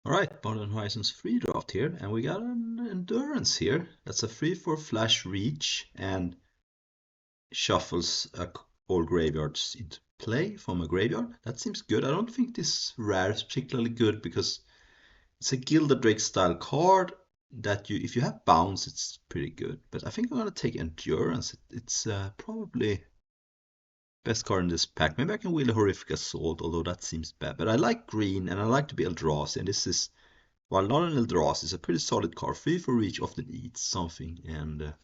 Alright, Modern Horizons free draft here, and we got an endurance here. That's a 3/4 flash reach and shuffles all graveyards into play from a graveyard. That seems good. I don't think this rare is particularly good because it's a Gilded Drake style card that if you have bounce, it's pretty good. But I think I'm gonna take endurance. It's probably best card in this pack. Maybe I can wheel a Horrific Assault, although that seems bad. But I like green and I like to be Eldrazi, and this is, while not an Eldrazi, it's a pretty solid card. 3/4 reach often eats something, and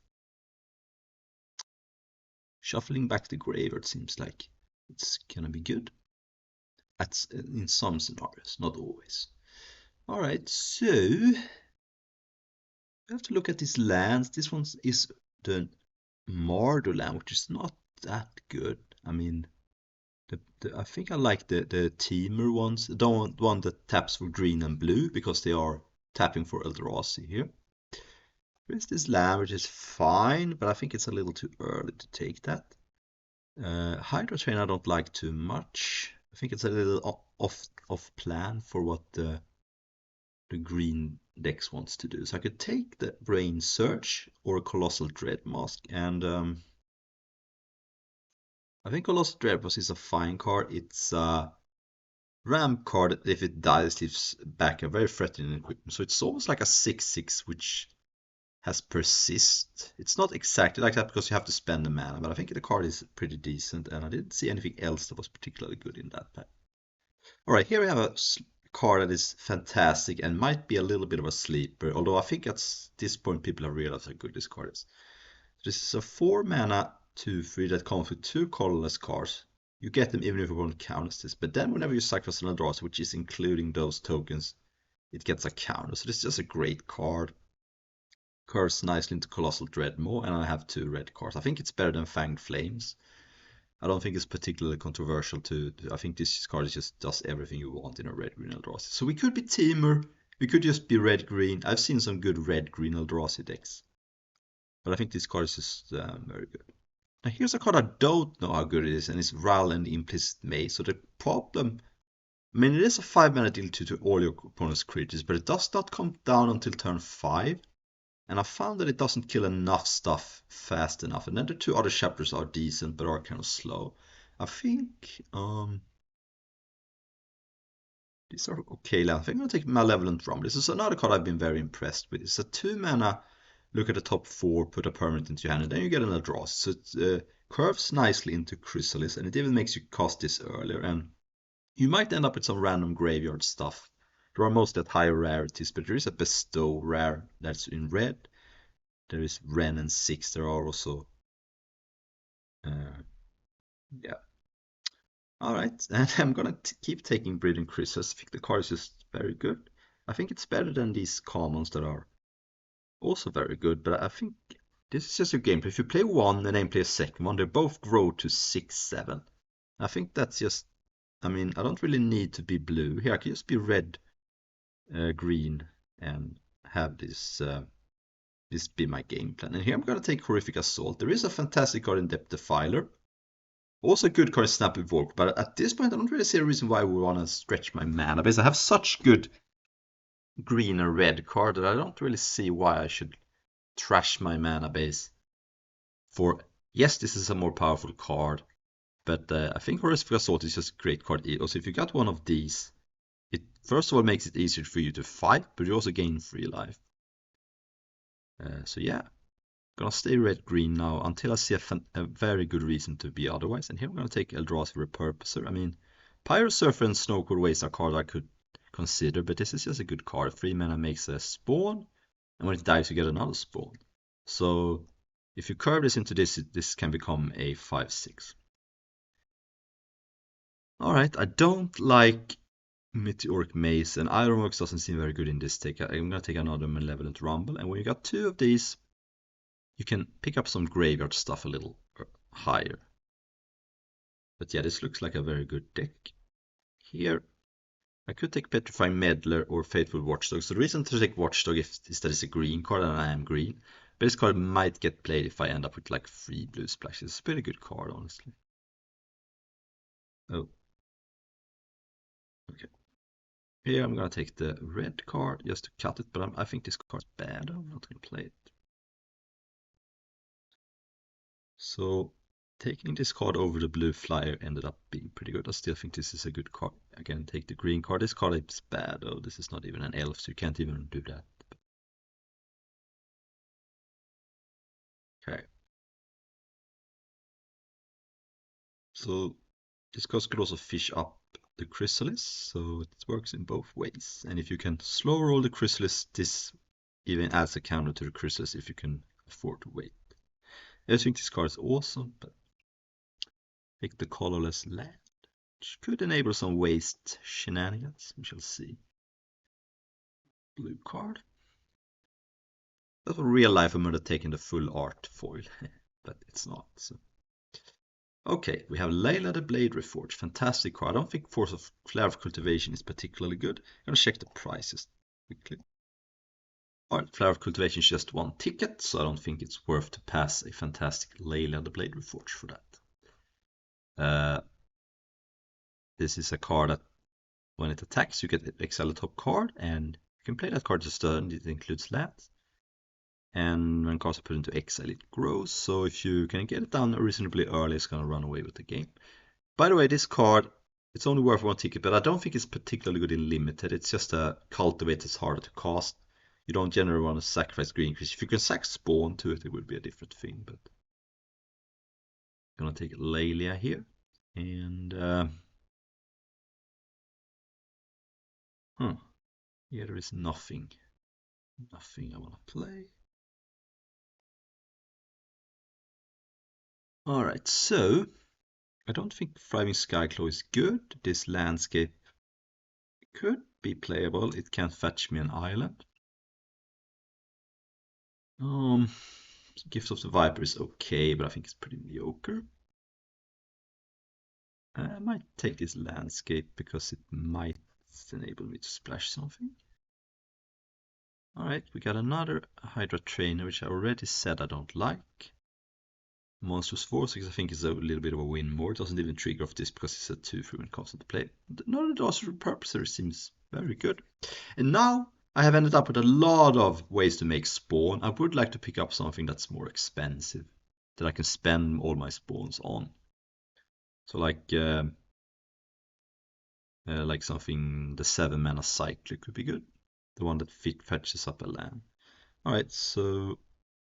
shuffling back the graveyard seems like it's gonna be good. That's in some scenarios, not always. Alright, so we have to look at these lands. This one is the Mardu land, which is not that good. I mean, I think I like the teamer ones. The one that taps for green and blue because they are tapping for Eldrazi here. There's this land which is fine, but I think it's a little too early to take that. Hydra Train I don't like too much. I think it's a little off plan for what the green decks wants to do. So I could take the Brain Search or a Colossal Dread Mask, and I think Colossal Dread Mask is a fine card. It's a ramp card that if it dies leaves back a very threatening equipment. So it's almost like a 6/6 which has persist. It's not exactly like that because you have to spend the mana, but I think the card is pretty decent, and I didn't see anything else that was particularly good in that pack. Alright, here we have a card that is fantastic and might be a little bit of a sleeper, although I think at this point people have realized how good this card is. This is a 4 mana 2/3 that comes with 2 colorless cards. You get them even if you won't count this, but then whenever you sacrifice an Eldrazi, which is including those tokens, it gets a counter. So this is just a great card. Curves nicely into Colossal Dreadmaw, and I have 2 red cards. I think it's better than Fanged Flames. I don't think it's particularly controversial I think this card just does everything you want in a red-green Eldrazi. So we could be Teamer, we could just be red-green. I've seen some good red-green Eldrazi decks. But I think this card is just very good. Now here's a card I don't know how good it is, and it's Ral and the Implicit Maze. So the problem, I mean, it is a 5 mana deal to all your opponent's creatures, but it does not come down until turn 5. And I found that it doesn't kill enough stuff fast enough. And then the 2 other chapters are decent, but are kind of slow. I think these are okay. I think I'm going to take Malevolent Rumble. This is another card I've been very impressed with. It's a 2 mana, look at the top 4, put a permanent into your hand, and then you get an draw. So it curves nicely into Crysalis, and it even makes you cast this earlier. And you might end up with some random graveyard stuff. There are mostly at higher rarities, but there is a Bestow rare that's in red. There is Ren and 6. There are also yeah. Alright, and I'm gonna keep taking Breeding Crysalis. I think the card is just very good. I think it's better than these commons that are also very good, but I think this is just a gameplay. If you play one and then play a second one, they both grow to 6/7. I think that's just, I mean, I don't really need to be blue. Here, I can just be red, green, and have this be my game plan. And here I'm gonna take Horrific Assault. There is a fantastic card in Depth Defiler. Also a good card Snappy Volk, but at this point I don't really see a reason why I would want to stretch my mana base. I have such good green and red card that I don't really see why I should trash my mana base for, yes, this is a more powerful card, but I think Horrific Assault is just a great card. Also, if you got one of these, it first of all makes it easier for you to fight, but you also gain free life. So yeah, gonna stay red-green now until I see a very good reason to be otherwise. And here I'm gonna take Eldrazi Repurposer. I mean, Pyrosurfer and Snowcore Waste are cards I could consider, but this is just a good card. 3 mana makes a spawn, and when it dies you get another spawn. So if you curve this into this can become a 5/6. Alright, I don't like Meteoric Maze, and Ironworks doesn't seem very good in this take. I'm gonna take another Malevolent Rumble, and when you got 2 of these, you can pick up some graveyard stuff a little higher. But yeah, this looks like a very good deck. Here, I could take Petrifying Meddler or Faithful Watchdog. So the reason to take Watchdog is that it's a green card and I am green. But this card might get played if I end up with like 3 blue splashes. It's a pretty good card, honestly. Oh. Okay. Here I'm gonna take the red card just to cut it, but I think this card's bad. I'm not gonna play it. So taking this card over the blue flyer ended up being pretty good. I still think this is a good card. Again, take the green card. This card is bad though. This is not even an elf, so you can't even do that. Okay. So this card could also fish up the Crysalis, so it works in both ways. And if you can slow roll the Crysalis, this even adds a counter to the Crysalis if you can afford to wait. I think this card is awesome, but take the colorless land, which could enable some waste shenanigans. We shall see. Blue card. But in real life, I might have taken the full art foil, but it's not. So. Okay, we have Layla the Blade Reforged. Fantastic card. I don't think Force of Flare of Cultivation is particularly good. I'm gonna check the prices quickly. Alright, Flare of Cultivation is just one ticket, so I don't think it's worth to pass a fantastic Layla the Blade Reforged for that. This is a card that when it attacks, you get exile the top card, and you can play that card as turn. It includes lands. And when cards are put into exile, it grows. So if you can get it down reasonably early, it's going to run away with the game. By the way, this card, it's only worth one ticket, but I don't think it's particularly good in limited. It's just a cultivate, it's harder to cast. You don't generally want to sacrifice green, because if you can sack spawn to it, it would be a different thing. But I'm going to take Lelia here. And here there is nothing. Nothing I want to play. Alright, so I don't think Thriving Skyclaw is good. This landscape could be playable. It can fetch me an island. Gift of the Viper is okay, but I think it's pretty mediocre. I might take this landscape because it might enable me to splash something. Alright, we got another Hydra Trainer, which I already said I don't like. Monstrous Force, because I think it's a little bit of a win more. It doesn't even trigger off this because it's a 2-3 when it comes into play. None of those repurposer seems very good. And now I have ended up with a lot of ways to make spawn. I would like to pick up something that's more expensive, that I can spend all my spawns on. So like something, the 7-mana Cyclic could be good. The one that fetches up a land. Alright, so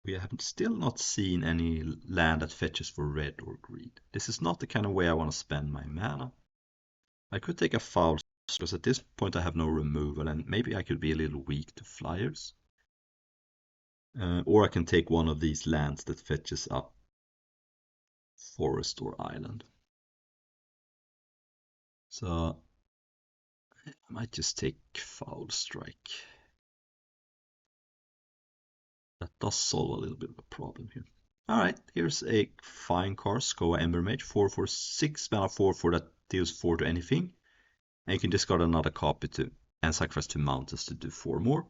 we have still not seen any land that fetches for red or green. This is not the kind of way I want to spend my mana. I could take a foul, because at this point I have no removal, and maybe I could be a little weak to flyers. Or I can take one of these lands that fetches up forest or island. So I might just take Foul Strike. That does solve a little bit of a problem here. Alright, here's a fine card, Skoa Embermage, 4 for 6 mana 4 that deals 4 to anything. And you can discard another copy to and sacrifice 2 mountains to do 4 more.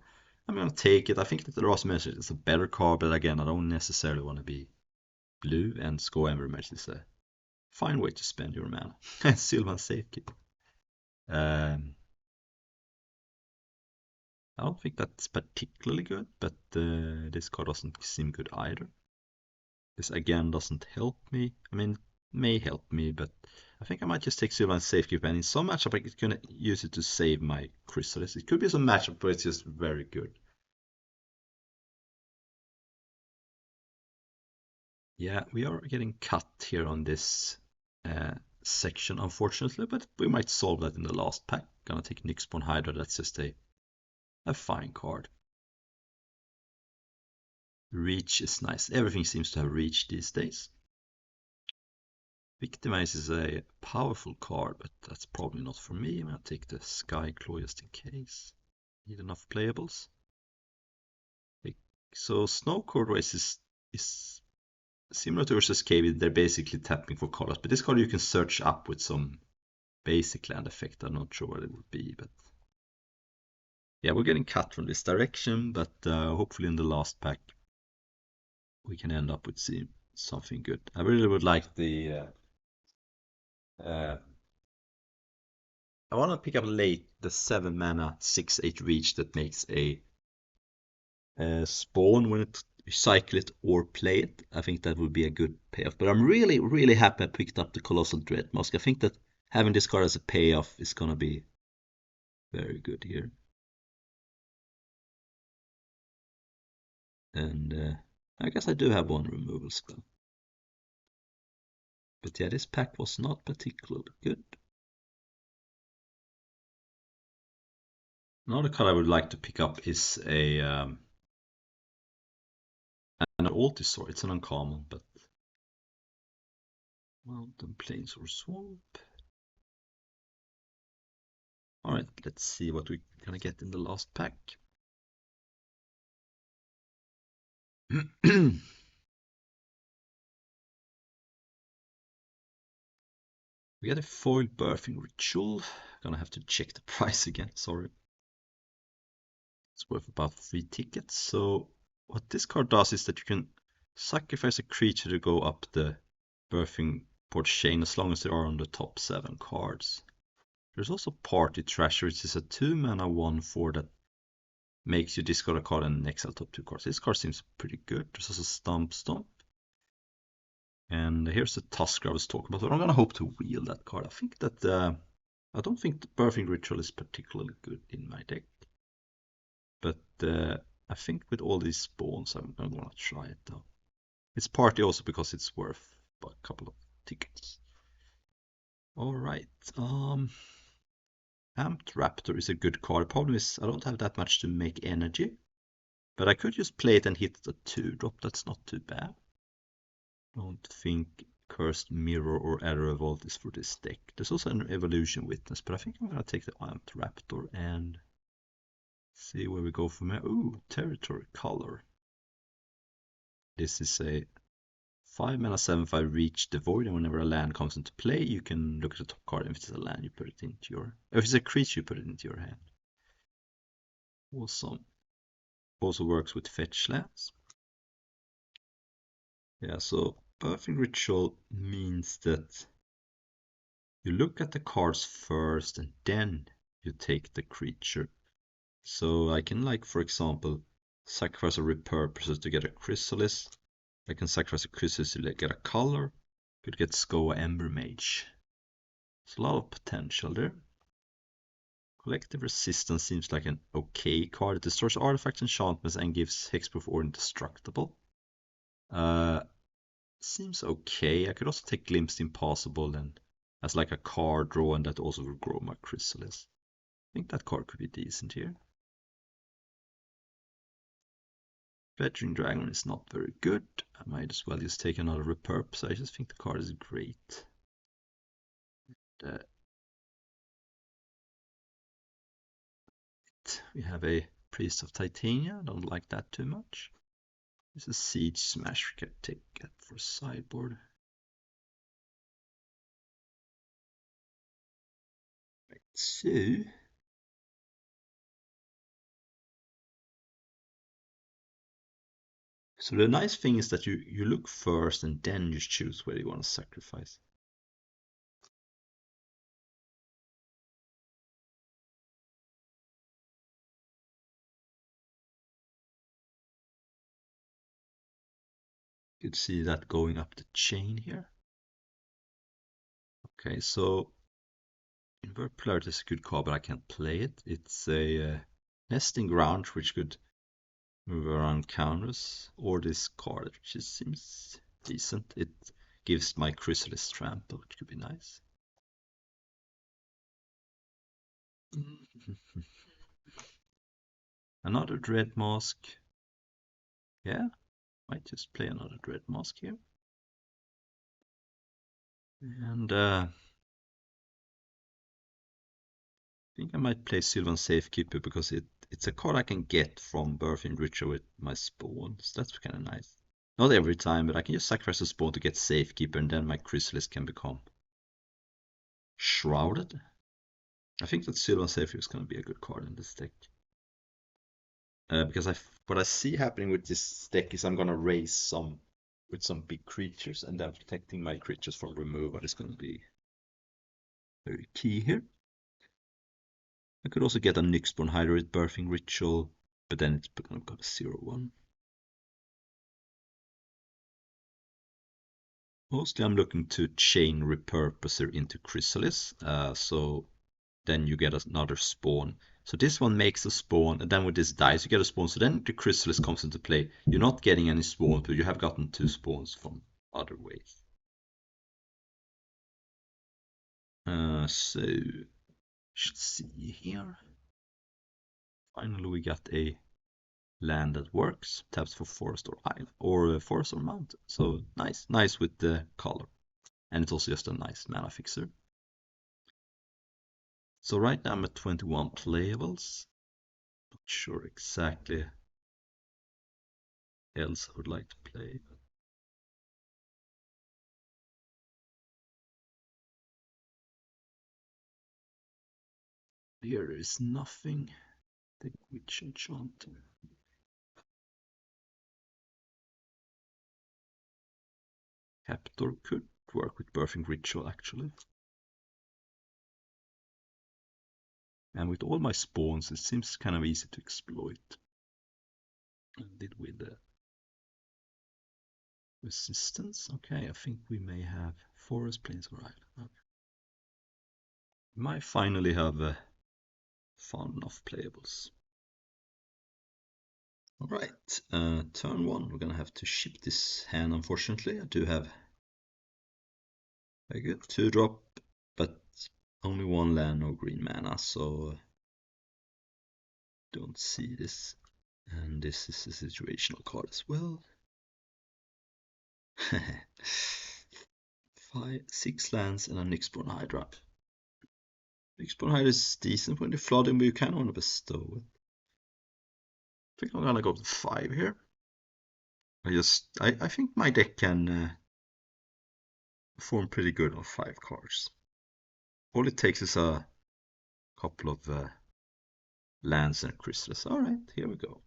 I'm gonna take it. I think that the Last Message is a better card, but again, I don't necessarily want to be blue, and Skoa Embermage is a fine way to spend your mana. Sylvan Safekeep. I don't think that's particularly good, but this card doesn't seem good either. This again doesn't help me. I mean, it may help me, but I think I might just take Sylvan Safekeep, and in some matchup I can use it to save my Crysalis. It could be some matchup where it's just very good. Yeah, we are getting cut here on this section, unfortunately, but we might solve that in the last pack. Gonna take Nyxborn Hydra, that's just a fine card. Reach is nice. Everything seems to have reach these days. Victimize is a powerful card, but that's probably not for me. I'm gonna take the Skyclaw just in case. Need enough playables. So Snow Corduroys is similar to Urza's Cave. They're basically tapping for colors, but this card you can search up with some basic land effect. I'm not sure what it would be, but yeah, we're getting cut from this direction, but hopefully in the last pack we can end up with something good. I really would like the I want to pick up late the 7 mana 6/8 reach that makes a spawn when it cycle it or play it. I think that would be a good payoff. But I'm really, really happy I picked up the Colossal Dread Mask. I think that having this card as a payoff is gonna be very good here. And I guess I do have one removal spell. But yeah, this pack was not particularly good. Another card I would like to pick up is an Altisor. It's an uncommon, but Mountain Plains or Swamp. Alright, let's see what we're gonna get in the last pack. We got a foil birthing ritual. Gonna have to check the price again, sorry. It's worth about 3 tickets. So what this card does is that you can sacrifice a creature to go up the birthing port chain as long as they are on the top 7 cards. There's also Party Trasher, which is a 2 mana 1/4 that makes you discard a card and exile top 2 cards. This card seems pretty good. There's also Stomp Stomp. And here's the Tusker I was talking about. I'm gonna hope to wheel that card. I think that I don't think the Birthing Ritual is particularly good in my deck. But I think with all these spawns, I'm gonna try it though. It's partly also because it's worth a couple of tickets. Alright, Amped Raptor is a good card. The problem is I don't have that much to make energy. But I could just play it and hit the 2-drop. That's not too bad. I don't think Cursed Mirror or Arrow Revolt is for this deck. There's also an Evolution Witness, but I think I'm gonna take the Amped Raptor and see where we go from here. Ooh, Territory Color. This is a 5 mana 7/5 reach the void, and whenever a land comes into play, you can look at the top card, and if it's a land, you put it into your. If it's a creature, you put it into your hand. Awesome. Also works with fetch lands. Yeah, so Birthing Ritual means that you look at the cards first and then you take the creature. So I can, like, for example, sacrifice a Repurpose to get a Crysalis. I can sacrifice a Crysalis to get a color. Could get Skoa Ember Mage. There's a lot of potential there. Collective Resistance seems like an okay card. It destroys artifacts, enchantments, and gives hexproof or indestructible. Seems okay. I could also take Glimpsed Impossible and as like a card draw, and that also will grow my Crysalis. I think that card could be decent here. Fledgling Dragon is not very good. I might as well just take another Repurpose. I just think the card is great. We have a Priest of Titania. I don't like that too much. There's a Siege Smash we can take that for sideboard. Right, so the nice thing is that you look first and then you choose where you want to sacrifice. You could see that going up the chain here. Okay, so Invert Polarity is a good card, but I can't play it. It's a Nesting Ground, which could move around counters, or this card, which seems decent. It gives my Chrysalis Trample, which could be nice. Another Dread Mask. Yeah, might just play another Dread Mask here. And I think I might play Sylvan Safekeeper because it's a card I can get from Birthing Ritual with my spawns. That's kind of nice. Not every time, but I can just sacrifice a spawn to get Safekeeper, and then my Chrysalis can become Shrouded. I think that Sylvan Safekeeper is going to be a good card in this deck. Because what I see happening with this deck is I'm going to raise some with some big creatures, and then protecting my creatures from removal is going to be very key here. I could also get a Nyxborn Hydroid Birthing Ritual, but then it's gonna go to 0/1. Mostly I'm looking to chain Repurposer into Crysalis, so then you get another spawn. So this one makes a spawn, and then with this dice you get a spawn, so then the Crysalis comes into play. You're not getting any spawns, but you have gotten 2 spawns from other ways. So, should see here. Finally we got a land that works. Taps for forest or isle, or forest or mountain. So nice with the color. And it's also just a nice mana fixer. So right now I'm at 21 playables. Not sure exactly else I would like to play. Here there is nothing. The Witch Enchanter. Captor could work with Birthing Ritual actually. And with all my spawns it seems kind of easy to exploit. I did with the resistance. Okay, I think we may have forest, plains, or island. Okay. We might finally have fun enough playables. Alright, turn 1, we're gonna have to ship this hand unfortunately. I do have very good 2-drop, but only 1 land, no green mana, so don't see this. And this is a situational card as well. 6 lands and a Nyxborn Hydra. Nyxborn Hydra is decent when you're flooding, but you kind of want to bestow it. I think I'm gonna go to 5 here. I think my deck can perform pretty good on 5 cards. All it takes is a couple of lands and crystals. Alright, here we go.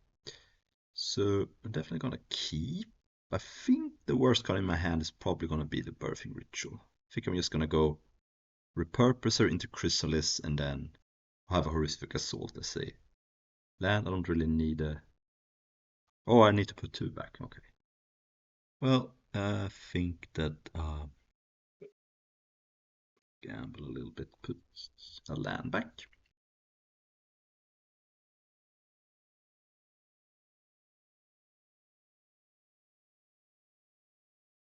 So I'm definitely gonna keep. I think the worst card in my hand is probably gonna be the Birthing Ritual. I think I'm just gonna go Repurposer into Crysalis and then have a Horrific Assault as a land. I don't really need a... Oh, I need to put 2 back. Okay. Well, I think that gamble a little bit, put a land back.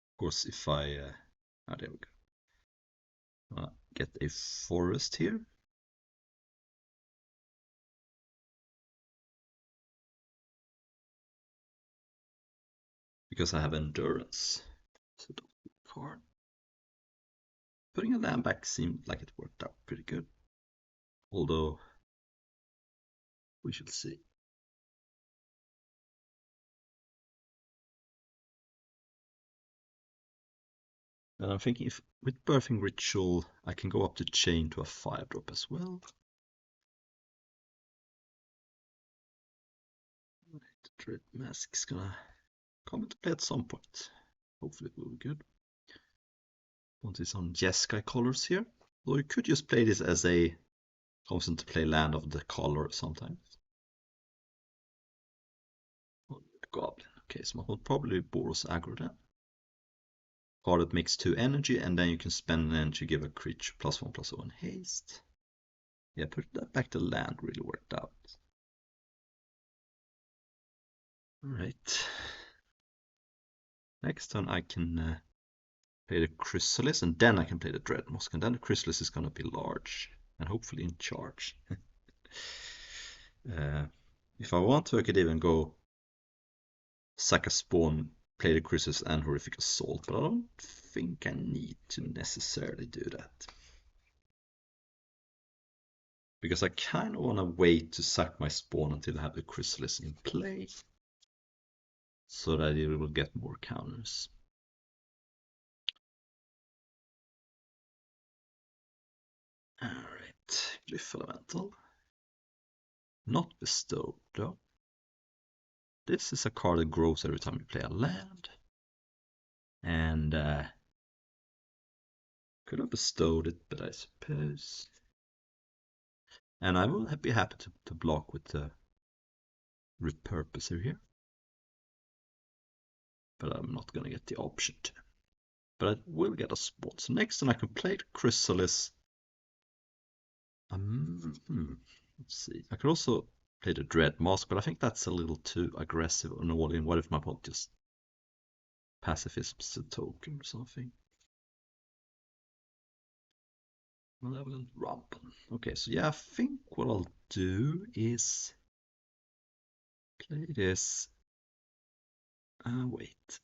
Of course, if I... there we go. Get a forest here. Because I have endurance. So card. Putting a land back seemed like it worked out pretty good. Although, we shall see. And I'm thinking if with Birthing Ritual I can go up the chain to a 5-drop as well. Right, Dread Mask is gonna come into play at some point. Hopefully it will be good. Want to see some Jeskai colors here. Though you could just play this as a constant to play land of the color sometimes. Goblin. Okay, so I will probably Boros aggro then. Card that makes 2 energy, and then you can spend an energy, give a creature +1/+1 haste. Yeah, put that back to land really worked out. Alright. Next turn I can play the Crysalis, and then I can play the Dreadmosque, and then the Crysalis is gonna be large, and hopefully in charge. If I want to, I could even go sack a spawn, play the Crysalis and Horrific Assault, but I don't think I need to necessarily do that. Because I kind of want to wait to sack my spawn until I have the Crysalis in play, so that it will get more counters. Alright, Glyph Elemental. Not bestowed though. This is a card that grows every time you play a land. And could have bestowed it, but I suppose And I will be happy to block with the repurposer here. But I'm not gonna get the option to. But I will get a spot. So next time I can play the Crysalis. Let's see. I could also play the Dread Mask, but I think that's a little too aggressive on all in. What if my opponent just pacifisms the token or something? Malevolent Rump. Okay, so yeah, I think what I'll do is play this. Wait.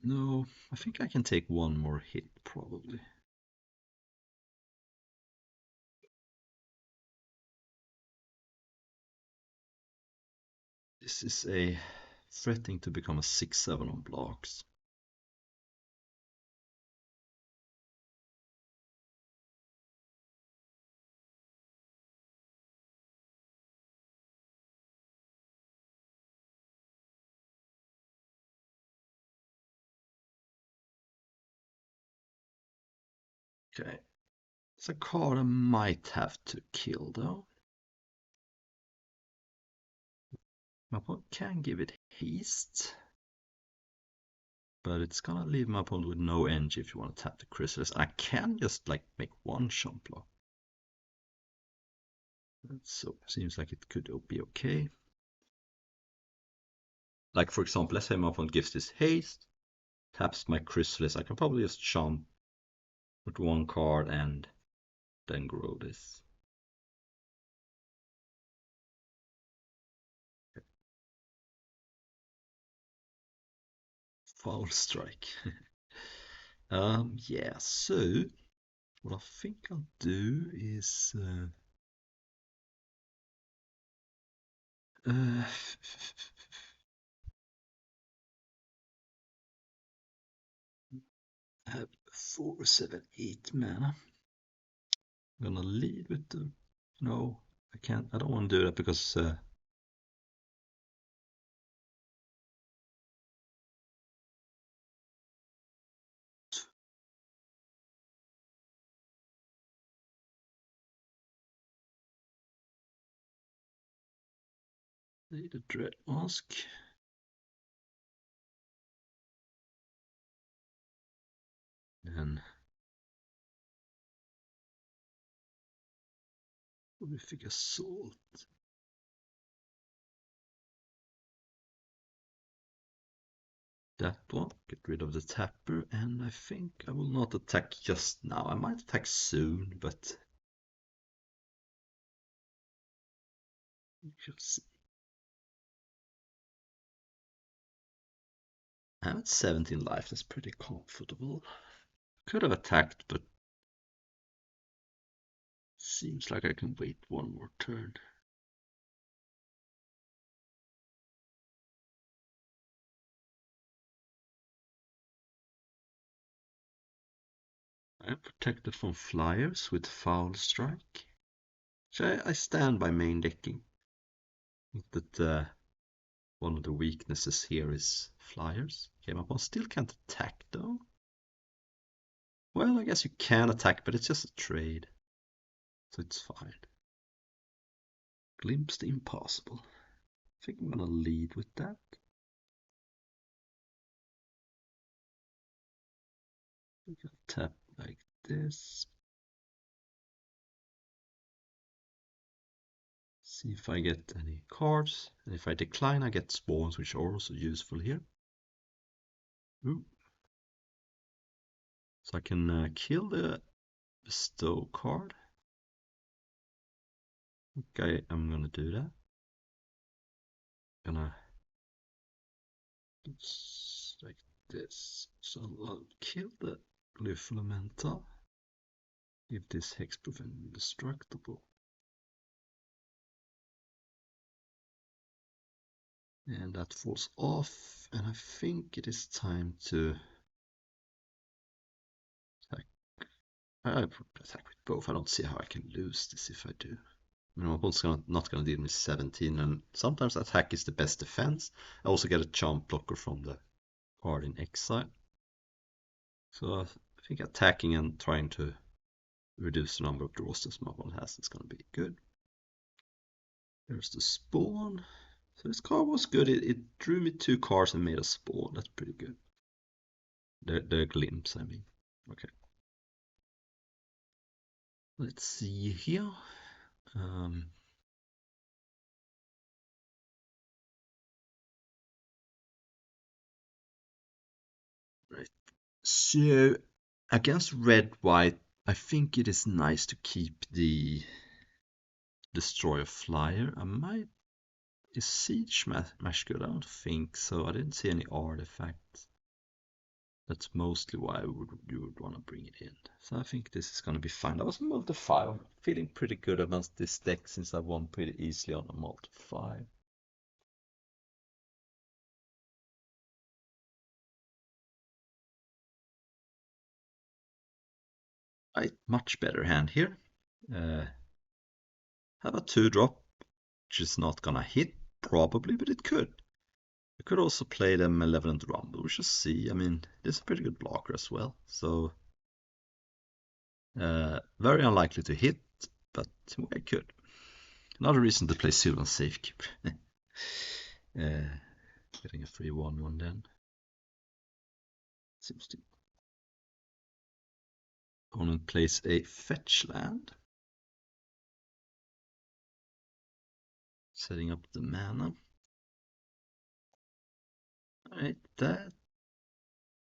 No, I think I can take one more hit probably. This is a threatening to become a 6/7 on blocks. Okay. It's a card I might have to kill though. My opponent can give it haste. But it's gonna leave my opponent with no energy if you want to tap the Crysalis. I can just like make one chump block. So seems like it could be okay. Like for example, let's say my opponent gives this haste, taps my Crysalis. I can probably just chump with one card and then grow this. Foul strike. Yeah, so what I think I'll do is have 4, 7, 8 mana. I'm gonna lead with the. No, I can't. I don't want to do that because the Dread Mask. Then Horrific Assault. That one, get rid of the tapper, and I think I will not attack just now. I might attack soon, but we shall see. I'm at 17 life, that's pretty comfortable. Could have attacked, but seems like I can wait one more turn. I am protected from flyers with Foul Strike. So I stand by main decking. I think that one of the weaknesses here is flyers. Okay, my opponent still can't attack though. Well, I guess you can attack, but it's just a trade. So it's fine. Glimpse the impossible. I think I'm gonna lead with that. We can tap like this. See if I get any cards. And if I decline, I get spawns, which are also useful here. Ooh. So I can kill the bestow card. Okay, I'm gonna do that. Gonna like this. So I'll kill the Glyph Elemental. Give this hexproof and indestructible. And that falls off, and I think it is time to attack. I attack with both. I don't see how I can lose this if I do. My opponent's not gonna deal with 17, and sometimes attack is the best defense. I also get a chump blocker from the card in exile. So I think attacking and trying to reduce the number of draws this my opponent has is going to be good. There's the spawn. So this card was good. It drew me 2 cards and made a spawn. That's pretty good. The glimpse, I mean. Okay. Let's see here. Right. So against red-white, I think it is nice to keep the Destroyer Flyer. I might. Is Siege Mash good? I don't think so. I didn't see any artifacts. That's mostly why you would want to bring it in. So I think this is going to be fine. That was a multi-5. I'm feeling pretty good against this deck since I won pretty easily on a multi-5. Right, much better hand here. Have a 2-drop, which is not gonna hit, probably, but it could. You could also play the Malevolent Rumble. We shall see. I mean, this is a pretty good blocker as well. So, very unlikely to hit, but I could. Another reason to play Sylvan Safekeeper. Getting a free 1/1 then. Seems to. Opponent plays a fetch land. Setting up the mana. Alright, that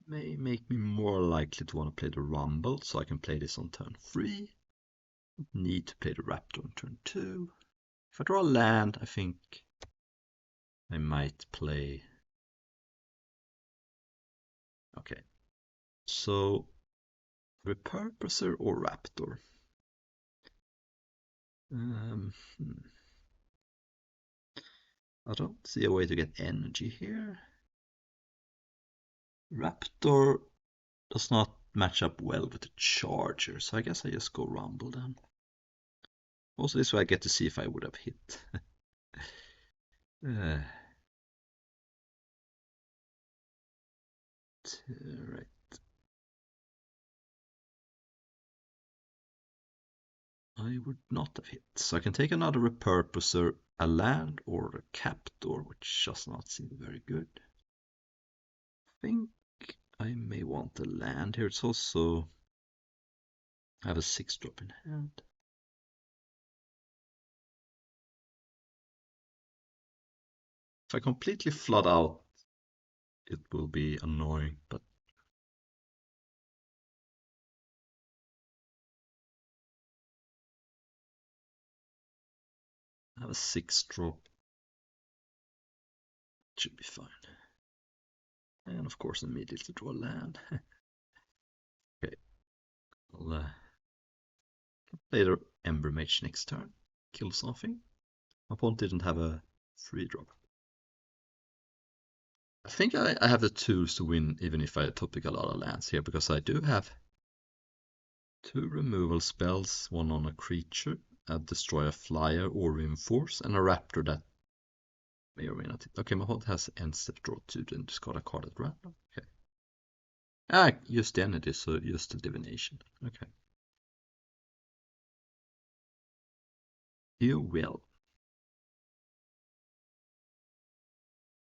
may make me more likely to want to play the Rumble, so I can play this on turn 3. Need to play the Raptor on turn 2. If I draw a land, I think I might play. Okay, so Repurposer or Raptor? I don't see a way to get energy here. Raptor does not match up well with the Charger, so I guess I just go Rumble then. Also, this way I get to see if I would have hit. Right. I would not have hit. So I can take another Repurposer, a land, or a Captor, which does not seem very good. I think I may want a land here. It's also. I have a 6-drop in hand. If I completely flood out, it will be annoying, but. I have a 6-drop. Should be fine. And of course, immediately draw land. Okay. I'll play the Ember Mage next turn. Kill something. My opponent didn't have a 3-drop. I think I have the tools to win even if I topic a lot of lands here, because I do have 2 removal spells, one on a creature, destroy a flyer or reinforce, and a raptor that may or may not hit. Okay, my opponent has end step draw 2, then discard a card at random. Okay. Use the energy, so use the divination. Okay. You will.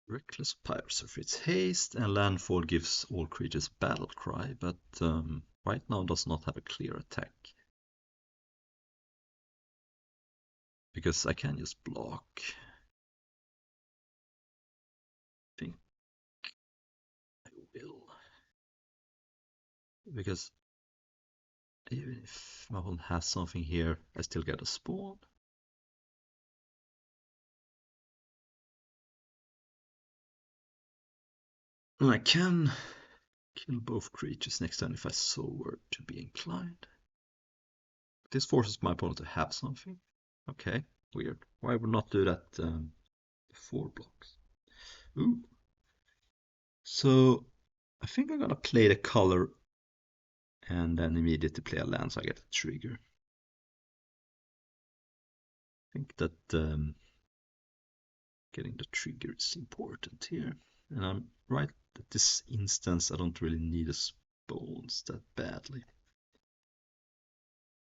Reckless Pyrosurf. It's haste, and landfall gives all creatures battle cry, but right now does not have a clear attack. Because I can just block. I think I will. Because even if my opponent has something here, I still get a spawn. And I can kill both creatures next turn if I so were to be inclined. This forces my opponent to have something. Okay, weird. Why would not do that before blocks? Ooh. So I think I'm gonna play the color and then immediately play a land so I get a trigger. I think that getting the trigger is important here. And I'm right at this instance, I don't really need a spawns that badly.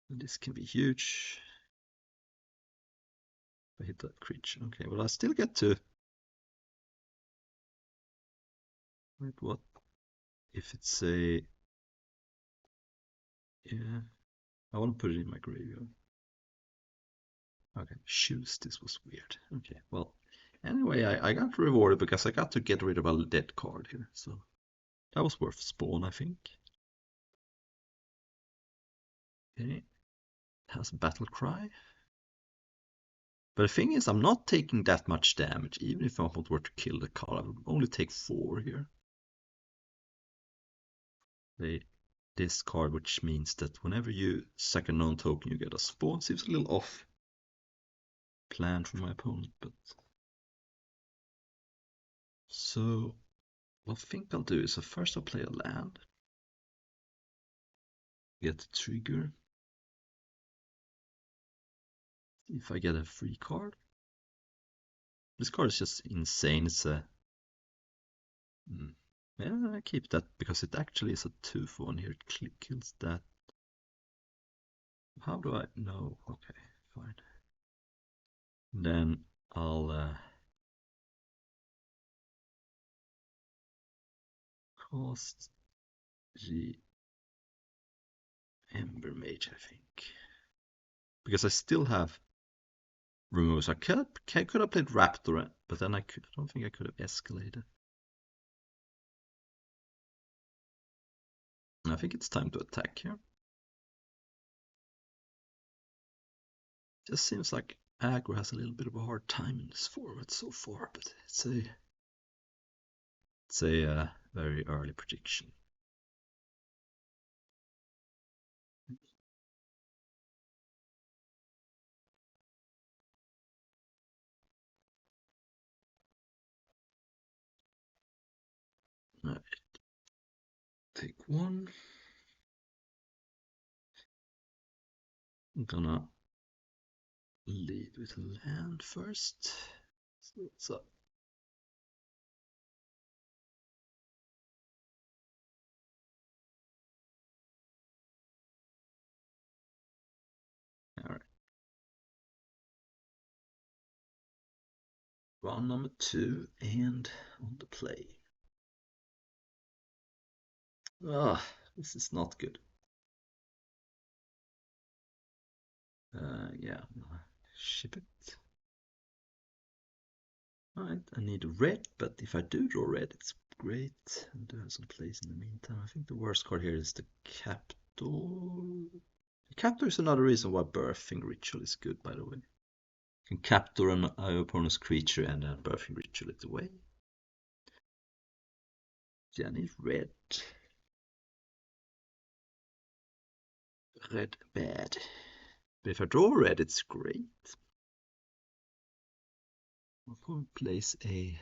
And this can be huge. If I hit that creature. Okay, well I still get to... Wait, what? If it's a... Yeah, I want to put it in my graveyard. Okay, shoes, this was weird. Okay, well, anyway, I got rewarded because I got to get rid of a dead card here, so that was worth spawn, I think. Okay, it has a battle cry. But the thing is, I'm not taking that much damage, even if I were to kill the card, I would only take 4 here. They discard, which means that whenever you sack a non-token, you get a spawn. Seems a little off plan for my opponent, but... So, what I think I'll do is, first I'll play a land. Get a trigger. If I get a free card. This card is just insane. It's a... Yeah, I keep that because it actually is a 2 for 1 here. It kills that. How do I know? Okay, fine. Then I'll cast the Ember Mage, I think. Because I still have removes. I could have played Raptor, but then I don't think I could have escalated. I think it's time to attack here. Just seems like aggro has a little bit of a hard time in this format so far, but it's a very early prediction. All right. Take 1. I'm gonna lead with land first. So what's up? All right. Round number 2 and on the play. Ah, this is not good. Yeah, ship it. Alright, I need red, but if I do draw red, it's great. I do have some plays in the meantime. I think the worst card here is the Captor. The Captor is another reason why Birthing Ritual is good, by the way. You can capture an opponent's creature and then Birthing Ritual it away. Yeah, I need red. Red bad. But if I draw red, it's great. My opponent plays a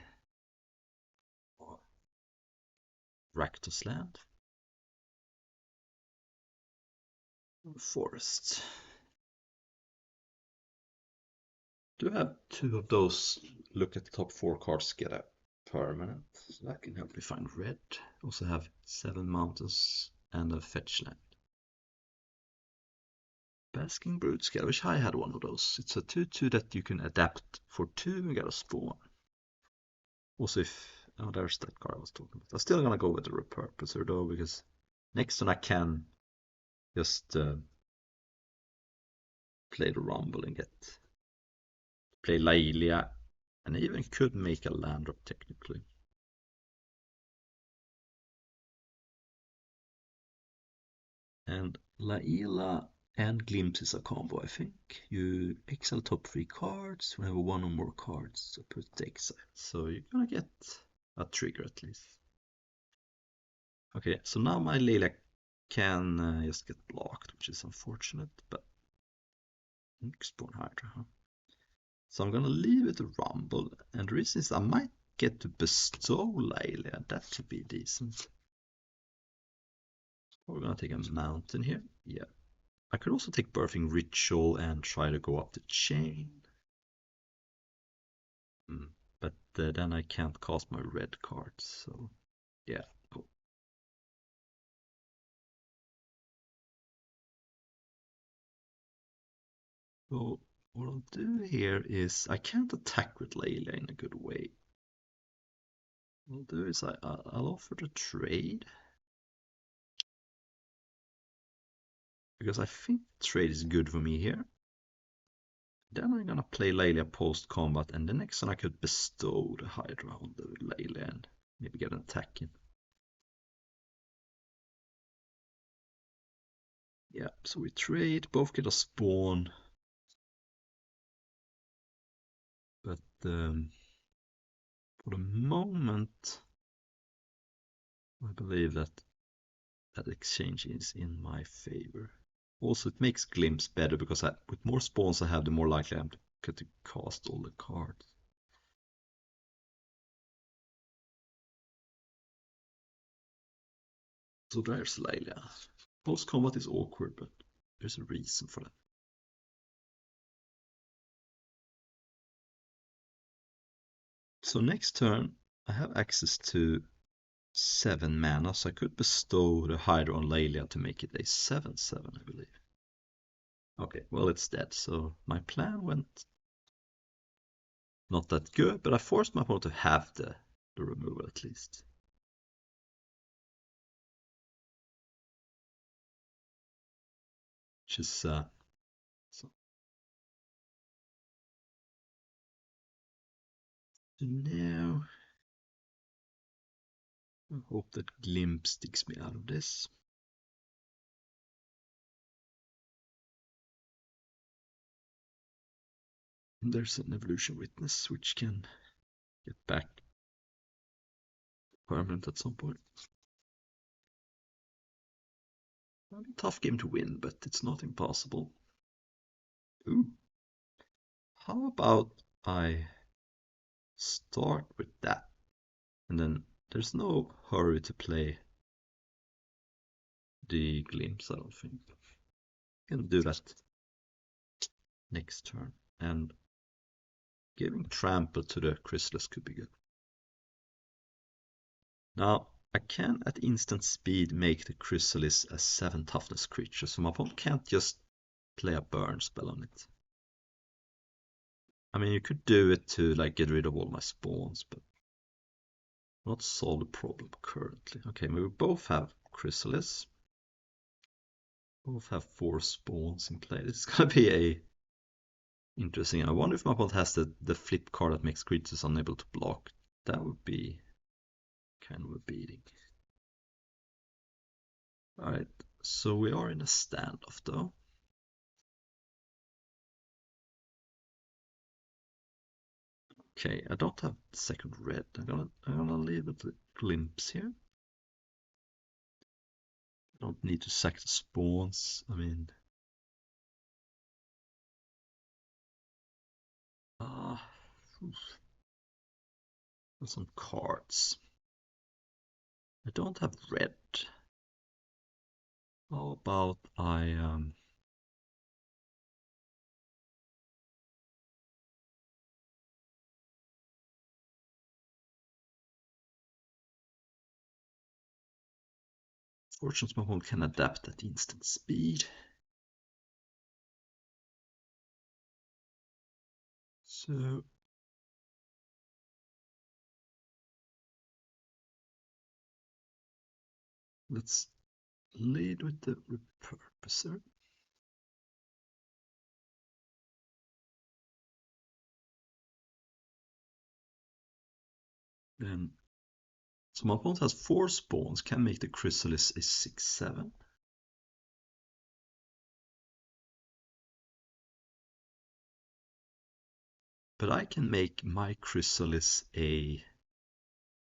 Rakdos land. Forest. Do have 2 of those. Look at the top 4 cards, get a permanent. So that can help me find red. Also have 7 mountains and a fetch land. Basking Broodscale. I wish I had one of those. It's a 2/2 that you can adapt for 2 and get a spawn. Also, if there's that card I was talking about. I'm still gonna go with the Repurposer though, because next turn I can just play the Rumble and play Lailia, and I even could make a land drop technically. And Laila and Glimpse is a combo, I think. You exile top 3 cards, whenever 1 or more cards are put to exile. So you're gonna get a trigger at least. Okay, so now my Laila can just get blocked, which is unfortunate, but Spawn Hydra, huh? So I'm gonna leave it a Rumble, and the reason is I might get to bestow Laila, that could be decent. We're gonna take a mountain here, yeah. I could also take Birthing Ritual and try to go up the chain. But then I can't cast my red cards, so yeah. So what I'll do here is I can't attack with Layla in a good way. What I'll do is I'll offer to trade because I think trade is good for me here. Then I'm gonna play Layla post combat, and the next one I could bestow the Hydra on the Layla and maybe get an attack in. Yeah, so we trade, both get a spawn, but for the moment, I believe that that exchange is in my favor. Also, it makes glimpse better because with more spawns I have, the more likely I am to get to cast all the cards. So there's Layla. Post combat is awkward, but there's a reason for that. So next turn, I have access to 7 mana, so I could bestow the Hydra on Layla to make it a 7/7, I believe. Okay, well, it's dead, so my plan went not that good, but I forced my opponent to have the removal at least. Which is so now I hope that Glimpse sticks me out of this. And there's an Evolution Witness which can get back permanent at some point. Tough game to win, but it's not impossible. Ooh. How about I start with that? And then there's no hurry to play the Glimpse, I don't think. I can do that next turn. And giving Trample to the Crysalis could be good. Now, I can at instant speed make the Crysalis a 7 toughness creature, so my opponent can't just play a burn spell on it. I mean, you could do it to like get rid of all my spawns, but not solve the problem currently. Okay, we both have Crysalis. Both have 4 spawns in play. It's gonna be a interesting. I wonder if my opponent has the flip card that makes creatures unable to block. That would be kind of a beating. Alright, so we are in a standoff though. Okay, I don't have second red. I'm gonna leave it with Glimpse here. I don't need to sack the spawns. I mean, some cards. I don't have red. How about I fortunately my opponent can adapt at instant speed. So let's lead with the repurposer. Then, so my opponent has 4 spawns, can make the Crysalis a 6/7. But I can make my Crysalis a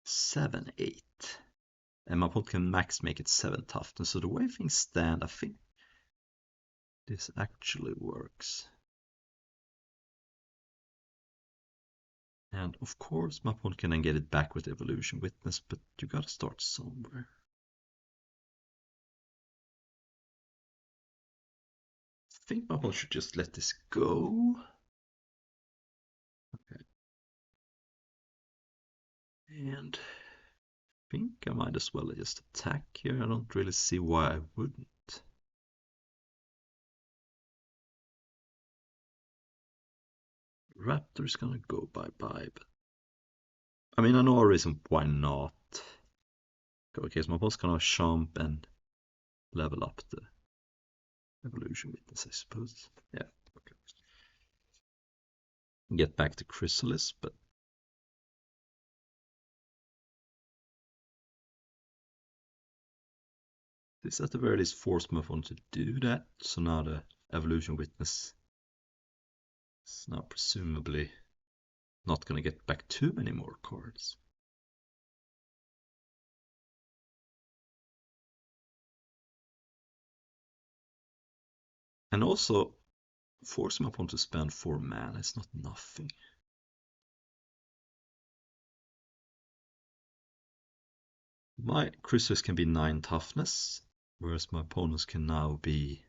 7/8. And my opponent can max make it 7 toughness. So the way things stand, I think this actually works. And of course, my opponent can then get it back with Evolution Witness, but you gotta start somewhere. I think my opponent should just let this go. Okay. And I think I might as well just attack here. I don't really see why I wouldn't. Raptor is gonna go bye-bye, but I mean, I know a reason why not. Okay, so my boss gonna jump and level up the evolution witness, I suppose. Yeah, okay. Get back to Crysalis, but this at the very least forced my phone to do that, so now the evolution witness is now presumably not gonna get back too many more cards. And also, forcing my opponent to spend 4 mana is not nothing. My Crysalis can be 9 toughness, whereas my opponent's can now be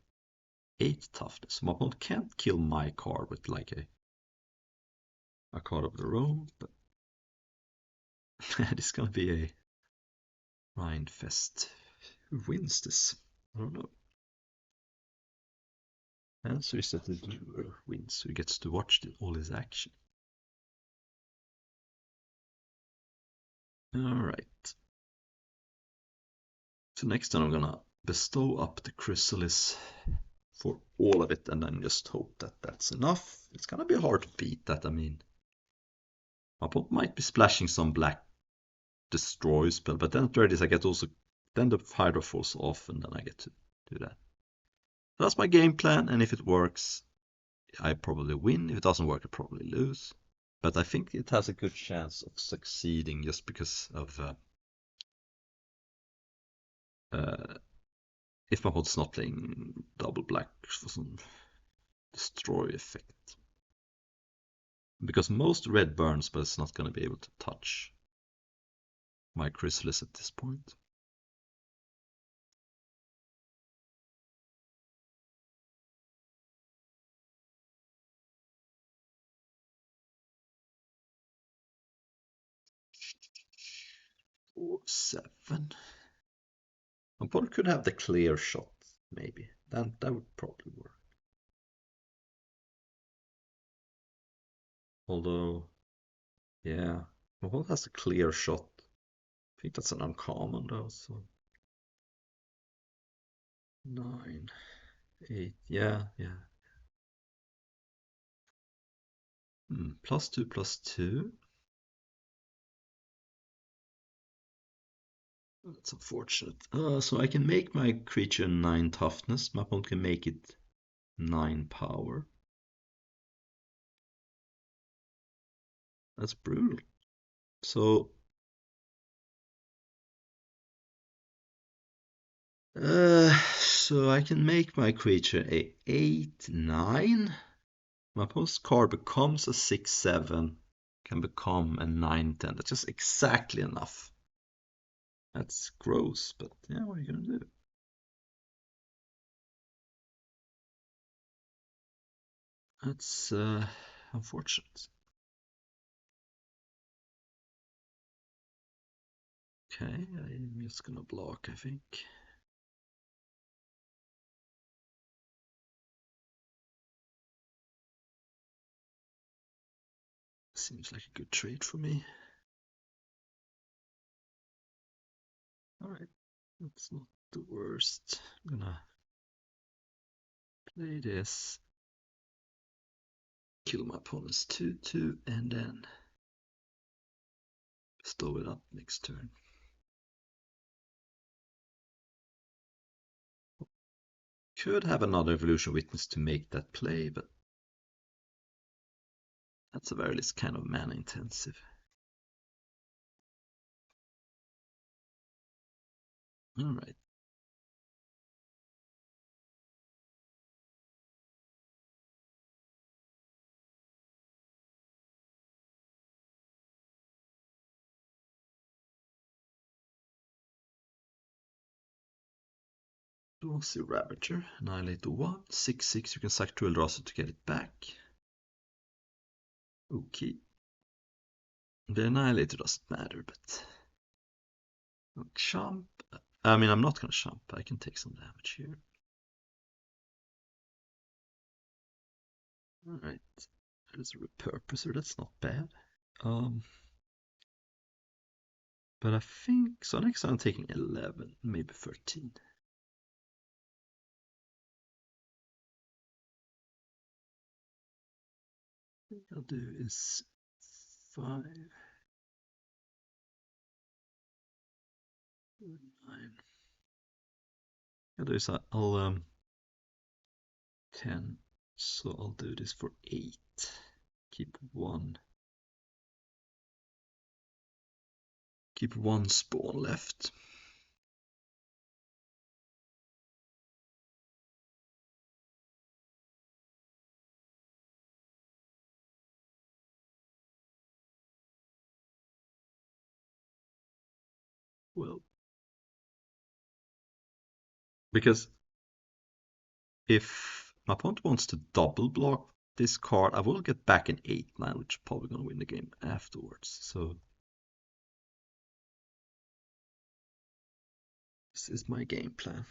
8 toughness. My opponent can't kill my card with like a card of their own, but it's gonna be a Rind Fest. Who wins this? I don't know. Answer is that the viewer wins, who gets to watch all his action. Alright. So next time I'm gonna bestow up the Crysalis for all of it and then just hope that that's enough. It's gonna be hard to beat that. I mean, my opponent might be splashing some black destroy spell, but then after this I get also, then the Hydra falls off and then I get to do that. So that's my game plan, and if it works, I probably win. If it doesn't work, I probably lose. But I think it has a good chance of succeeding just because of if my opponent's not playing double black for some destroy effect. Because most red burns, but it's not going to be able to touch my Crysalis at this point. Or 7. My opponent could have the clear shot, maybe. That would probably work. Although, yeah, my opponent has a clear shot. I think that's an uncommon though, so 9, 8, yeah. +2/+2. That's unfortunate. So I can make my creature 9 toughness. My opponent can make it 9 power. That's brutal. So I can make my creature a 8/9. My opponent's card becomes a 6/7, can become a 9/10. That's just exactly enough. That's gross, but yeah, what are you gonna do? That's unfortunate. Okay, I'm just gonna block, I think. Seems like a good trade for me. Alright, that's not the worst. I'm gonna play this, kill my opponent's 2/2, and then stow it up next turn. Could have another evolution witness to make that play, but that's a very least kind of mana intensive. Alright. We'll see Ravager, annihilate the 1, 6/6, you can sack to Eldrazi to get it back. Okay. The Annihilator doesn't matter, but I'll jump. I mean, I'm not gonna jump, I can take some damage here. Alright. There's a repurposer, that's not bad. Um, but I think, so next I'm taking 11, maybe 13. What I'll do is 5, 9. I'll do is I'll 10, so I'll do this for 8. Keep one spawn left. Well, because if my opponent wants to double block this card, I will get back an 8-9, which is probably going to win the game afterwards. So this is my game plan.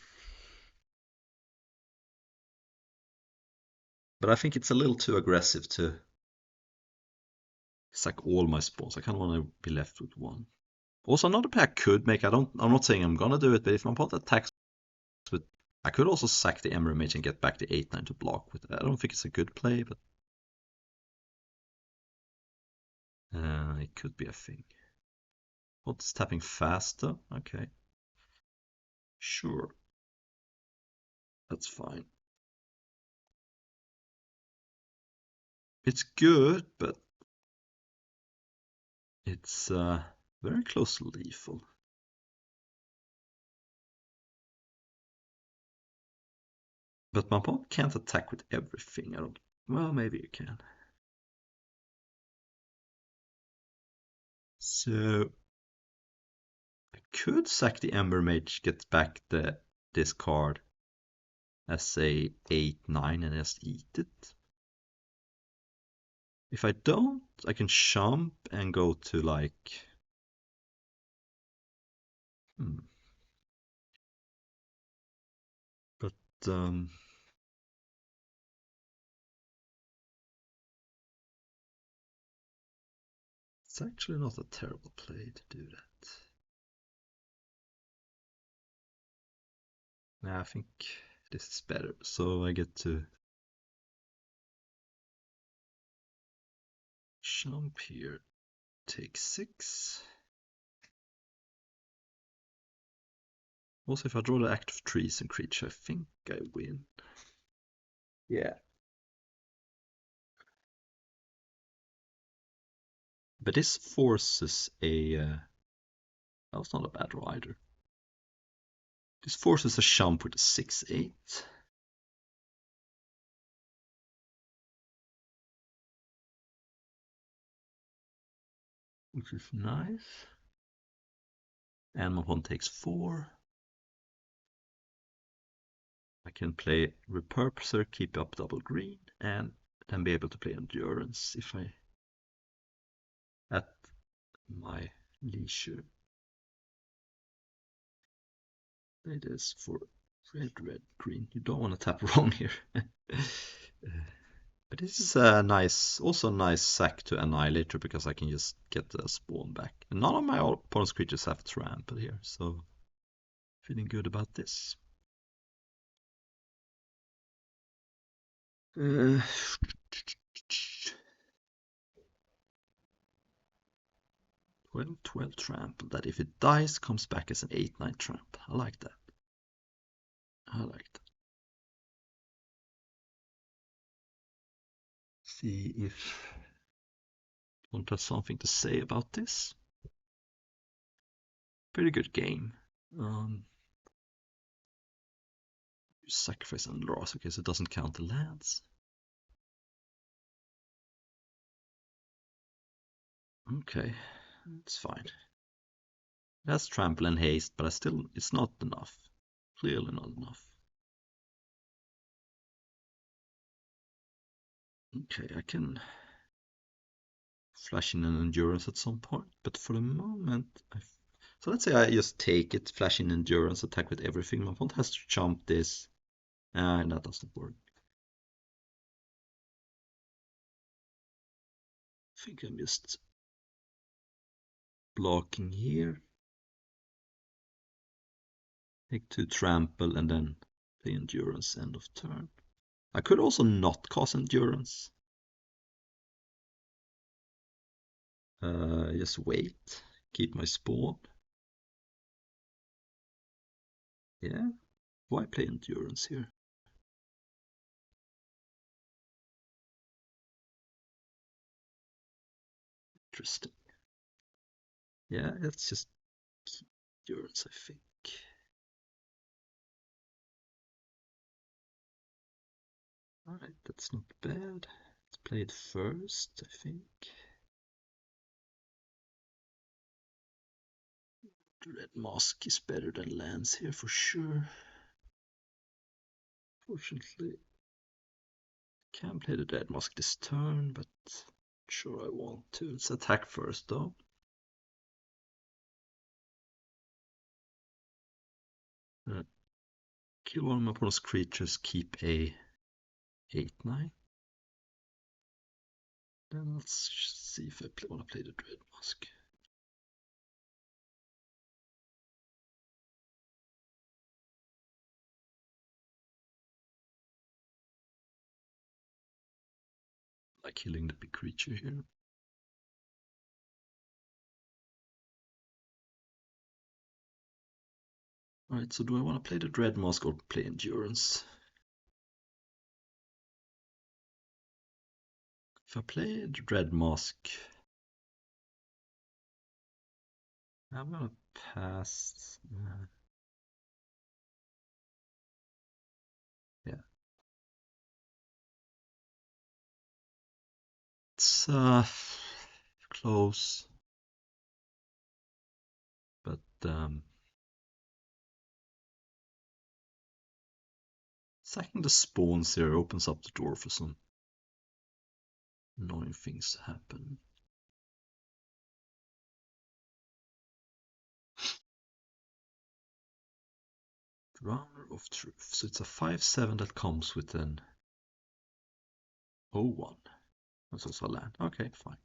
But I think it's a little too aggressive to sack all my spawns. I kind of want to be left with one. Also, another play I could make, I'm not saying I'm gonna do it, but if my opponent attacks with, I could also sack the Emerald Mage and get back the 8-9 to block with it. I don't think it's a good play, but it could be a thing. What's tapping faster? Okay. Sure. That's fine. It's good, but it's very close to lethal. But my opponent can't attack with everything. I don't. Well, maybe you can. So I could sack the Ember Mage, get back this card as a 8-9 and just eat it. If I don't, I can jump and go to like. But it's actually not a terrible play to do that. Nah, I think this is better. So I get to jump here, take 6. Also, if I draw the active trees and creature, I think I win. Yeah. But this forces a. That's not a bad draw either. This forces a jump with a 6-8. Which is nice. And my opponent takes 4. I can play Repurposer, keep up double green, and then be able to play Endurance if I at my leisure. Play this for red, green. You don't want to tap wrong here. But this is a nice, also a nice sack to Annihilator because I can just get the spawn back. And none of my opponent's creatures have trample here, so feeling good about this. 12 trample, that if it dies comes back as an 8-9 tramp. I like that. I like that. See if one has something to say about this. Pretty good game. You sacrifice and loss, okay, so it doesn't count the lands. Okay, it's fine. That's trample and haste, but it's not enough. Clearly not enough. Okay, I can flash in an endurance at some point, but for the moment, so let's say I just take it, flash in endurance, attack with everything. My opponent has to jump this, and that doesn't work. think I'm just blocking here. Take 2 trample and then play endurance end of turn. I could also not cast endurance. Just wait, keep my spawn. Yeah, why play endurance here? Interesting. Yeah, let's just keep endurance, I think. Alright, that's not bad. Let's play it first, I think. Red Mask is better than lands here for sure. Fortunately, I can play the Red Mask this turn, but not sure I want to. Let's attack first though. Kill one of my opponent's creatures, keep a 8/9. Then let's see if I want to play the Dread Mask. Like killing the big creature here. Alright, so do I want to play the Dread Mask or play Endurance? If I play the Dread Mask, I'm gonna pass. Yeah. It's close. But sacking the spawns here opens up the door for some annoying things to happen. Runner of Truth. So it's a 5/7 that comes with an 0/1. That's also a land. Okay, fine.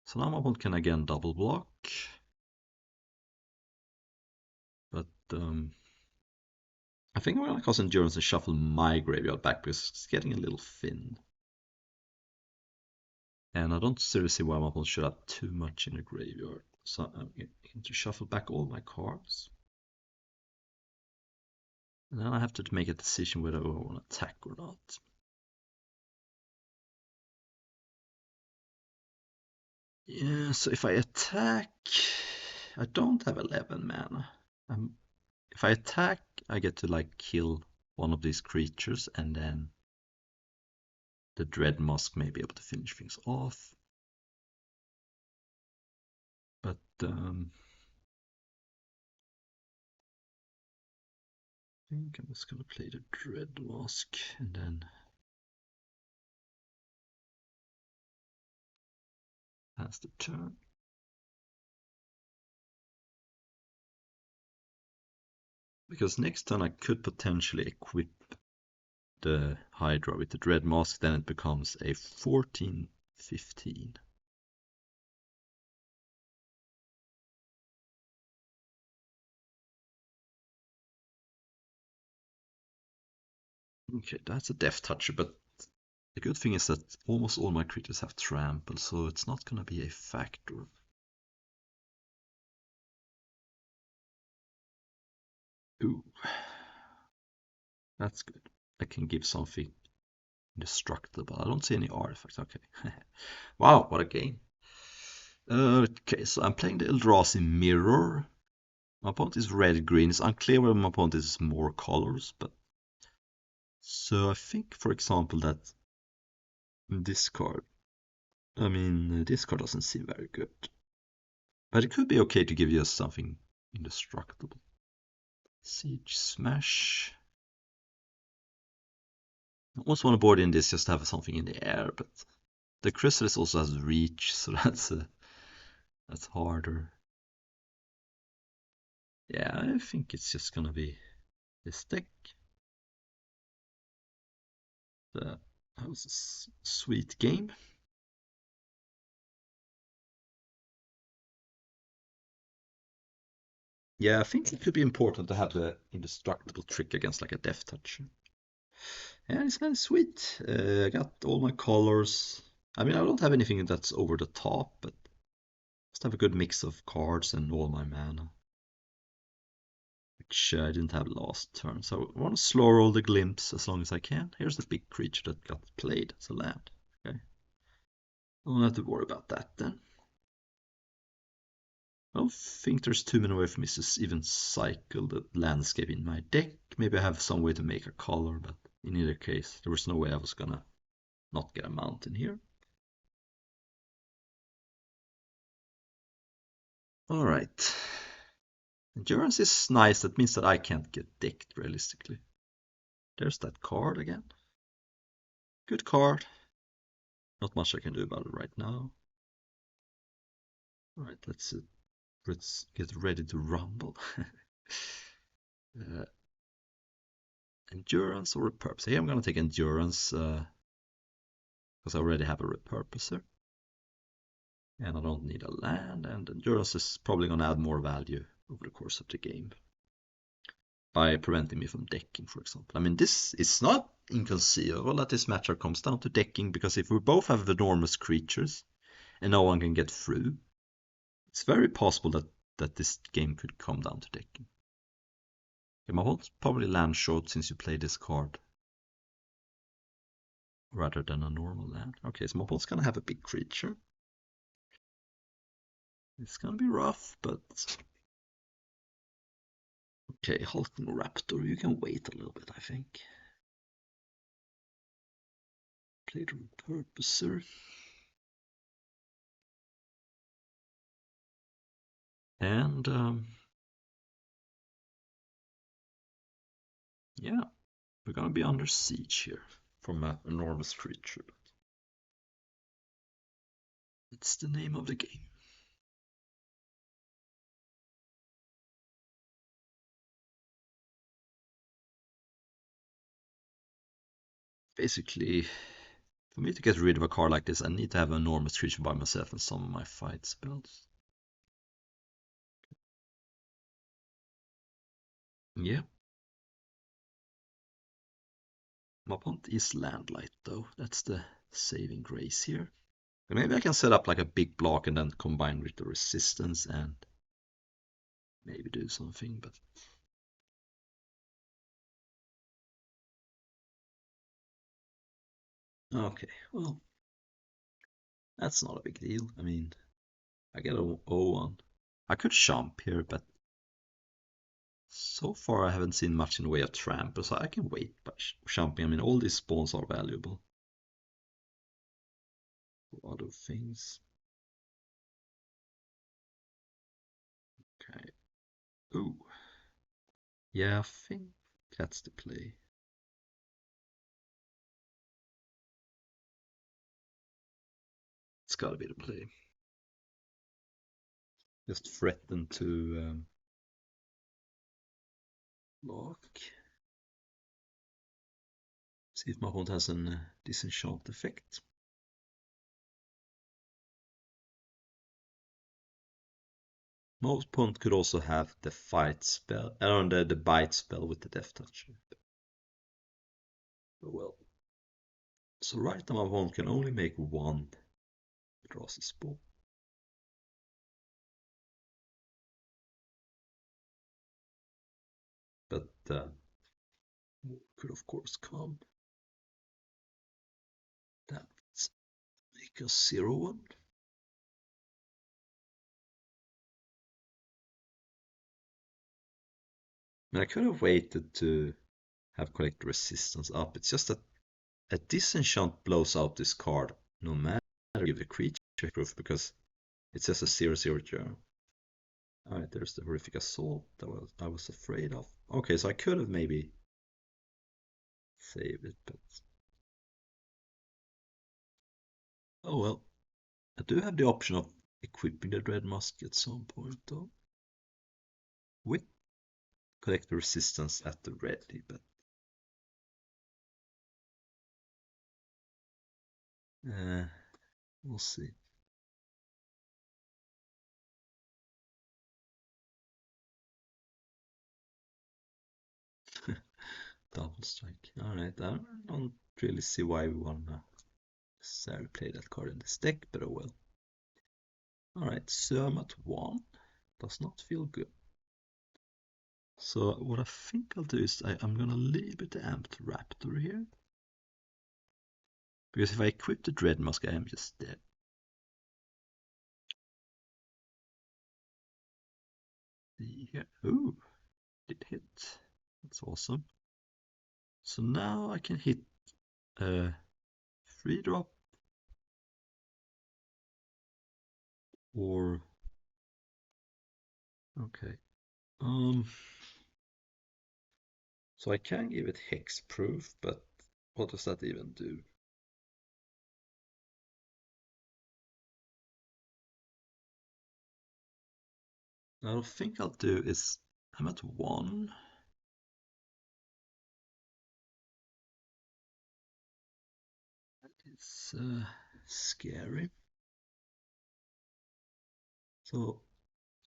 So now my opponent can again double block. But I think I'm gonna cast Endurance and shuffle my graveyard back because it's getting a little thin. And I don't seriously see why my opponent should have too much in the graveyard. So I'm going to shuffle back all my cards. And then I have to make a decision whether I want to attack or not. Yeah, so if I attack, I don't have 11 mana. If I attack, I get to like kill one of these creatures, and then the Dread Mask may be able to finish things off. But I think I'm just gonna play the Dread Mask and then pass the turn. Because next turn I could potentially equip the Hydra with the Dread Mask, then it becomes a 14/15. Okay, that's a Death Toucher, but the good thing is that almost all my creatures have trample, so it's not gonna be a factor. Ooh, that's good. I can give something indestructible. I don't see any artifacts. Okay. Wow, what a game. Okay, so I'm playing the Eldrazi Mirror. My opponent is red-green. It's unclear whether my opponent is more colors, but so I think, for example, that this card. I mean, this card doesn't seem very good, but it could be okay to give you something indestructible. Siege Smash. I almost want to board in this just to have something in the air, but the Crysalis also has reach, so that's harder. Yeah, I think it's just gonna be this deck. That was a sweet game. Yeah, I think it could be important to have the indestructible trick against like a death touch. Yeah, it's kind of sweet. I got all my colors. I mean, I don't have anything that's over the top, but just have a good mix of cards and all my mana, which I didn't have last turn. So I want to slow roll the glimpse as long as I can. Here's the big creature that got played as a land. Okay, I don't have to worry about that then. I don't think there's too many ways for me to even cycle the landscape in my deck. Maybe I have some way to make a color, but in either case, there was no way I was gonna not get a mountain here. Alright. Endurance is nice, that means that I can't get decked realistically. There's that card again. Good card. Not much I can do about it right now. Alright, let's get ready to rumble. uh, endurance or repurpose? Here I'm gonna take endurance because I already have a repurposer. And I don't need a land, and endurance is probably gonna add more value over the course of the game by preventing me from decking, for example. I mean, this is not inconceivable that this matchup comes down to decking, because if we both have enormous creatures and no one can get through, it's very possible that this game could come down to decking. Okay, my opponent's probably land short since you play this card rather than a normal land. Okay, so my opponent's gonna have a big creature. It's gonna be rough, but okay, Hulking Raptor, you can wait a little bit, I think. Play the repurposer. And yeah, we're gonna be under siege here from an enormous creature. It's the name of the game. Basically, for me to get rid of a card like this, I need to have an enormous creature by myself and some of my fight spells. Yeah. My opponent is Landlight though. That's the saving grace here. And maybe I can set up like a big block and then combine with the resistance and maybe do something, but okay, well, that's not a big deal. I mean, I get a 0-1. I could jump here, but so far I haven't seen much in the way of trample, so I can wait by jumping. I mean, all these spawns are valuable for other things. Okay. Ooh. Yeah, I think that's the play. It's gotta be the play. Just threaten to block. See if my opponent has a disenchant effect. Most opponent could also have the fight spell, the bite spell with the death touch. Oh well. So right now my opponent can only make one draws a spawn. But could of course come. That's make a 0-1. I mean, I could have waited to have collect resistance up. It's just that a disenchant blows out this card no matter give the creature proof, because it's just a 0/0 Alright, there's the horrific assault that I was afraid of. Okay, so I could have maybe saved it, but oh well. I do have the option of equipping the Dread Musk at some point though. With collect the resistance at the ready, but we'll see. Double strike. Alright, I don't really see why we wanna necessarily play that card in this deck, but oh well. Alright, so I'm at 1. Does not feel good. So what I think I'll do is I'm gonna leave it the Amped Raptor here. Because if I equip the Dread Mask, I am just dead. See here. Ooh, it hit. That's awesome. So now I can hit a 3-drop or okay. So I can give it hexproof, but what does that even do? Now, I think I'll do is I'm at 1. It's scary. So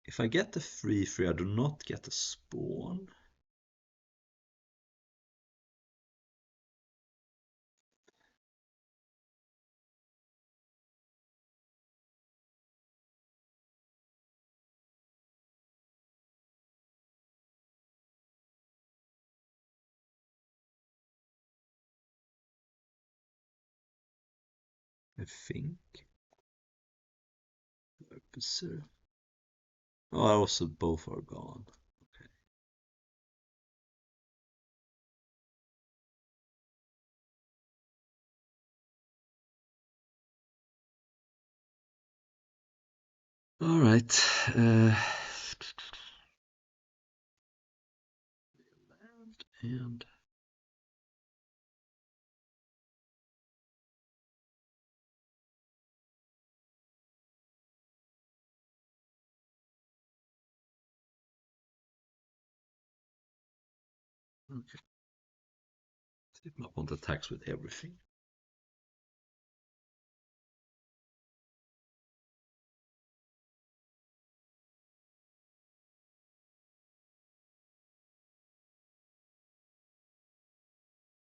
if I get the 3/3, I do not get a spawn. I think. Officer. Oh, also both are gone. Okay. All right. And okay. Keep up on the attacks with everything.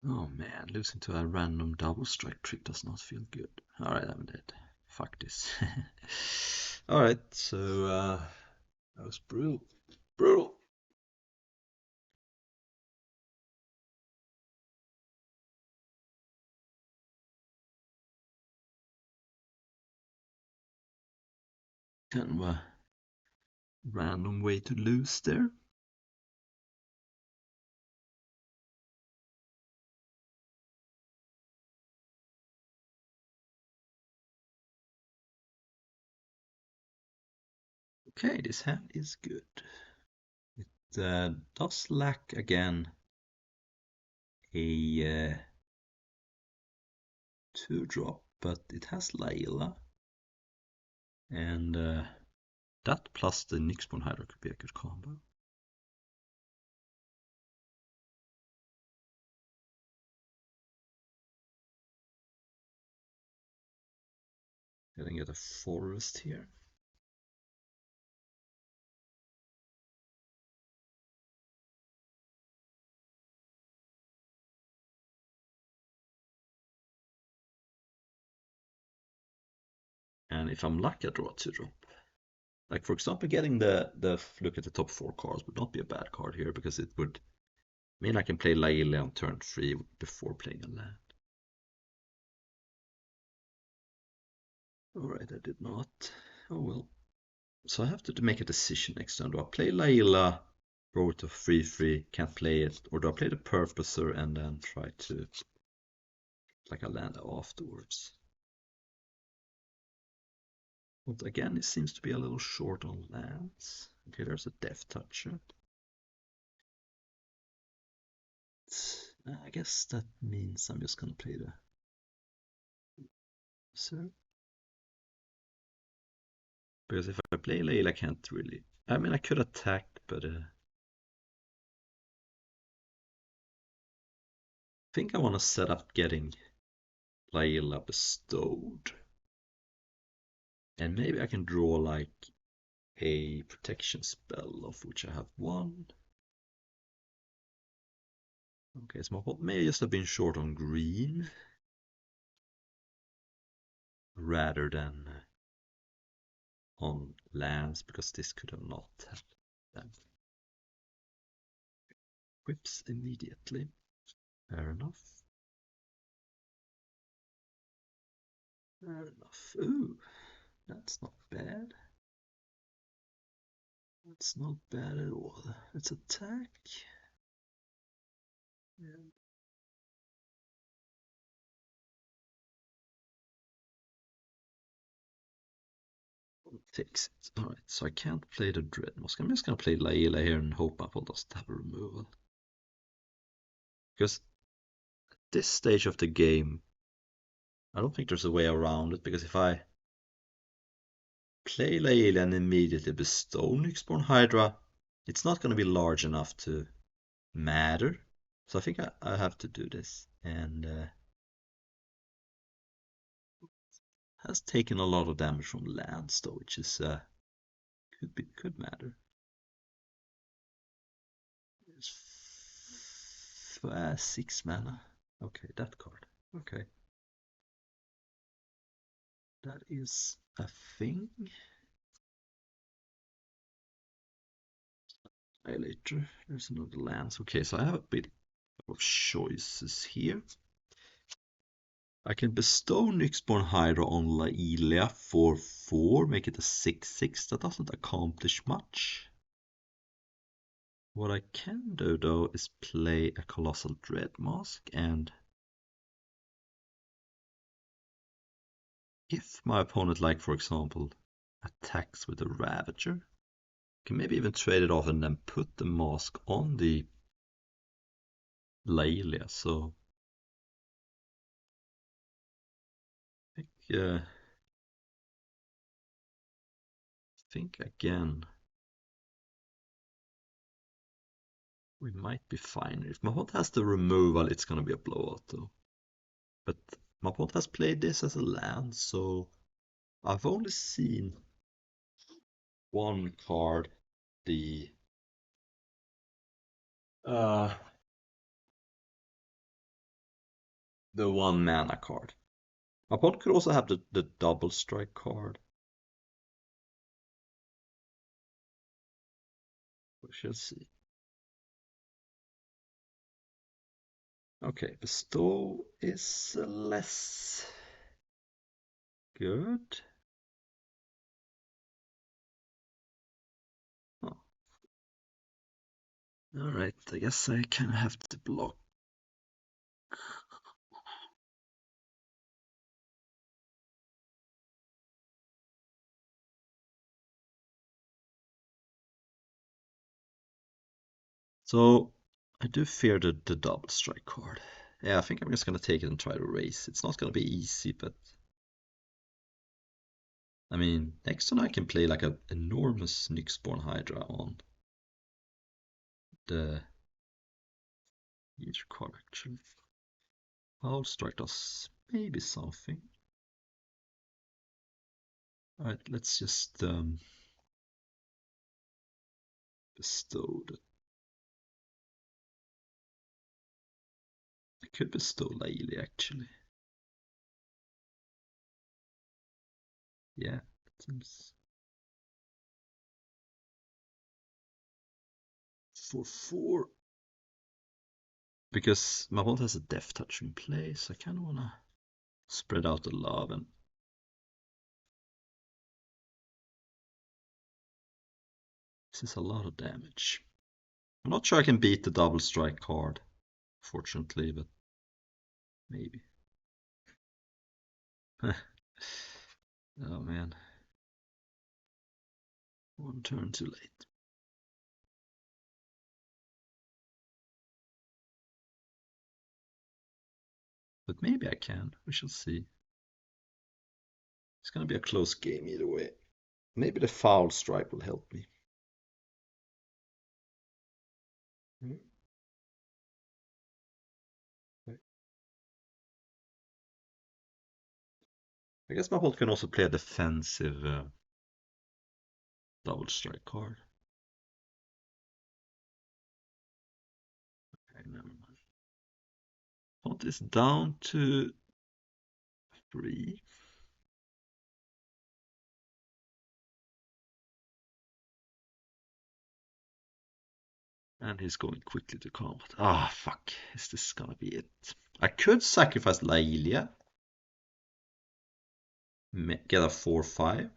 Oh man, losing to a random double strike trick does not feel good. Alright, I'm dead. Fuck this. Alright, so that was brutal. Brutal. Kind of a random way to lose there. Okay, this hand is good. It does lack again a 2-drop, but it has Layla. And that plus the Nyxborn Hydra could be a good combo. Getting at a forest here. And if I'm lucky, I draw a 2-drop. Like for example, getting the look at the top 4 cards would not be a bad card here because it would mean I can play Laila on turn 3 before playing a land. Alright, I did not. Oh well. So I have to make a decision next turn. Do I play Laila, roll it to 3/3, can't play it, or do I play the Purposer and then try to like a land afterwards? But again, it seems to be a little short on lands. Okay, there's a Death Toucher. I guess that means I'm just gonna play the so because if I play Layla, I can't really. I mean, I could attack, but I think I want to set up getting Layla bestowed, and maybe I can draw like a protection spell of which I have one. Okay, so my opponent may just have been short on green rather than on lands, because this could have not had them. Whips immediately. Fair enough. Fair enough. Ooh, that's not bad. That's not bad at all. Let's attack. And takes it. Alright, so I can't play the Dread Mask. I'm just gonna play Layla here and hope my opponent doesn't have a removal. Because at this stage of the game, I don't think there's a way around it, because if I play Layla and immediately bestow Nyxborn Hydra, it's not gonna be large enough to matter. So I think I have to do this. And has taken a lot of damage from lands though, which is could matter. It's 6 mana. Okay, that card. Okay. That is a thing. Later, there's another lands. Okay, so I have a bit of choices here. I can bestow Nyxborn Hydra on Laelia for 4, make it a 6/6. That doesn't accomplish much. What I can do though is play a Colossal Dread Mask, and if my opponent, like for example, attacks with a Ravager, I can maybe even trade it off and then put the mask on the Laelia. So I think again we might be fine. If my opponent has the removal, it's gonna be a blowout though. But my opponent has played this as a land, so I've only seen one card, the uh, 1 mana card. My opponent could also have the double strike card. We shall see. Okay, bestow is less good. Oh. Alright, I guess I kind of have to block. So I do fear the double strike card. Yeah, I think I'm just gonna take it and try to race. It's not gonna be easy, but I mean, next turn I can play like an enormous Nyxborn Hydra on the each card actually. Foul strike does maybe something. Alright, let's just bestow the. I could bestow Laili actually. Yeah, it seems. For 4. Because my opponent has a Death Touch in place, I kind of want to spread out the love, and this is a lot of damage. I'm not sure I can beat the double strike card, fortunately, but maybe. Oh man. 1 turn too late. But maybe I can. We shall see. It's gonna be a close game either way. Maybe the foul strike will help me. Hmm. I guess my opponent can also play a defensive double strike card. Okay, never mind. opponent is down to 3. And he's going quickly to combat. Ah, fuck. Is this gonna be it? I could sacrifice Laelia. Get a 4/5.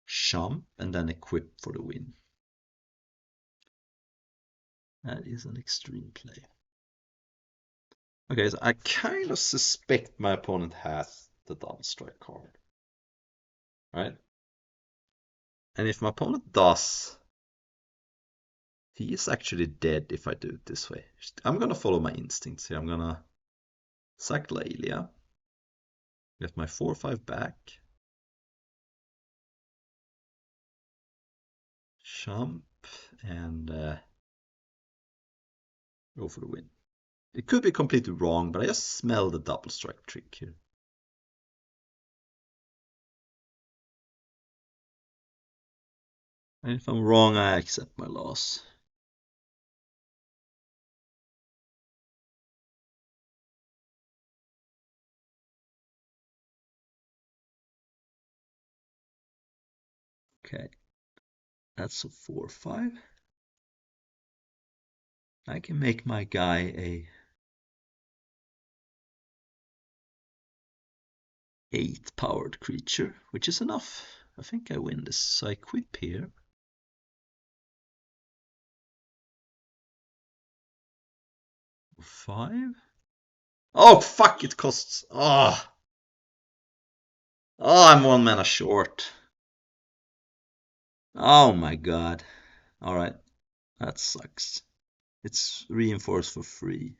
Jump and then equip for the win. That is an extreme play. Okay, so I kind of suspect my opponent has the double strike card. Right? And if my opponent does, he is actually dead if I do it this way. I'm gonna follow my instincts here. I'm gonna sack Laelia. Get my 4/5 back. Jump and go for the win. It could be completely wrong, but I just smell the double strike trick here. And if I'm wrong, I accept my loss. Okay, that's a 4/5. I can make my guy a 8 powered creature, which is enough. I think I win this. So I equip here. 5. Oh fuck! It costs. Oh, I'm 1 mana short. Oh my god. All right, that sucks. It's reinforced for free.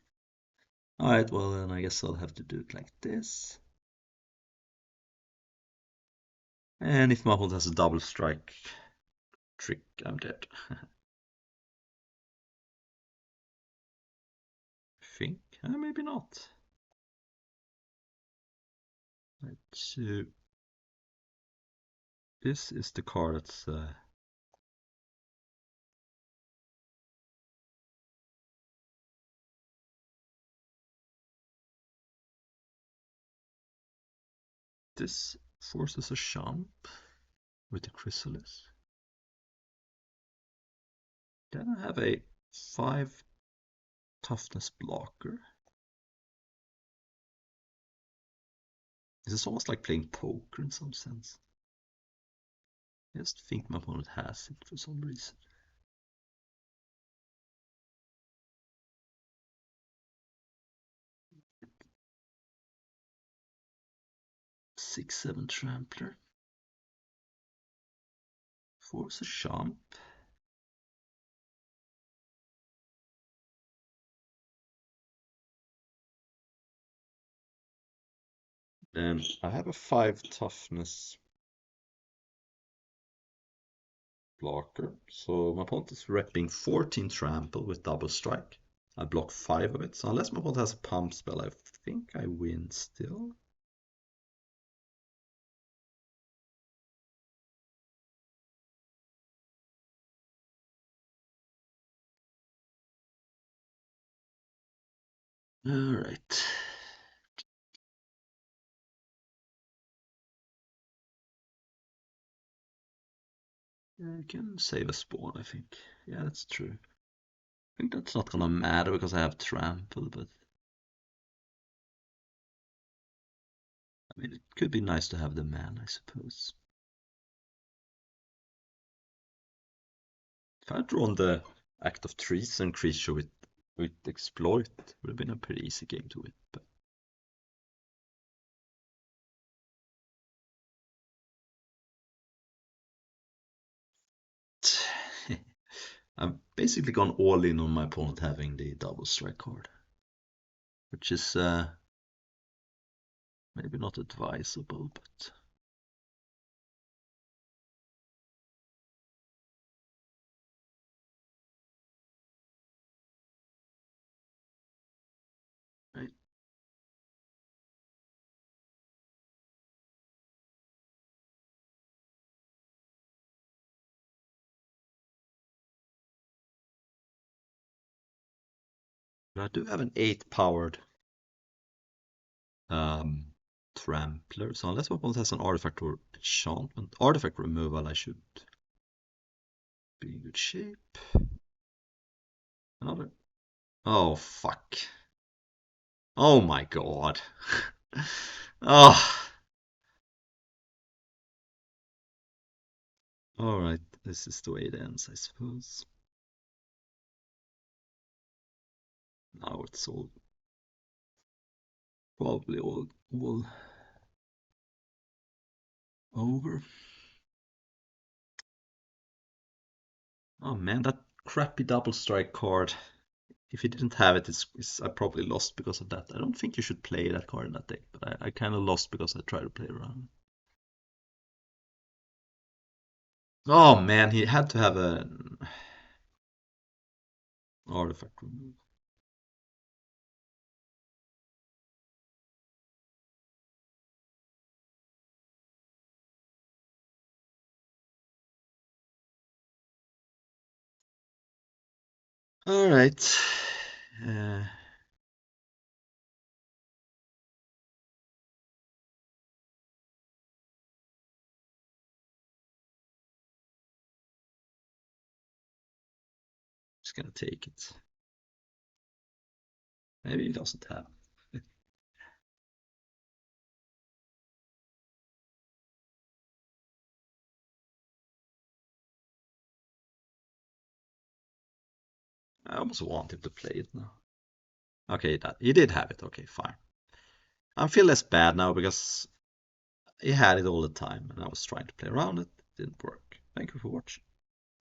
All right, well then I guess I'll have to do it like this. And if my opponent has a double strike trick, I'm dead. I think, maybe not. So this is the card that's this forces a jump with the Crysalis. Then I have a 5 toughness blocker. This is almost like playing poker in some sense. I just think my opponent has it for some reason. Six, 7 trampler. Force a jump. Then I have a 5 toughness blocker. So my opponent is repping 14 trample with double strike. I block 5 of it. So unless my opponent has a pump spell, I think I win still. All right. Yeah, I can save a spawn, I think. Yeah, that's true. I think that's not gonna matter because I have trample, but I mean, it could be nice to have the man, I suppose. If I had drawn the Act of Treason creature with Exploit, it would have been a pretty easy game to win. But I've basically gone all in on my opponent having the double strike card, which is maybe not advisable, but right. But I do have an 8 powered um, Trampler, so unless weapon has an artifact or enchantment, artifact removal, I should be in good shape. Another. Oh, fuck. Oh my god. Oh. Alright, this is the way it ends, I suppose. Now it's all probably all over. Oh man, that crappy double strike card. If you didn't have it, I probably lost because of that. I don't think you should play that card in that deck, but I kind of lost because I tried to play around. Oh man, he had to have an artifact removal. All right. Uh, just gonna take it. Maybe he doesn't have. I almost want him to play it now. Okay, he did have it. Okay, fine. I feel less bad now because he had it all the time and I was trying to play around it. It didn't work. Thank you for watching.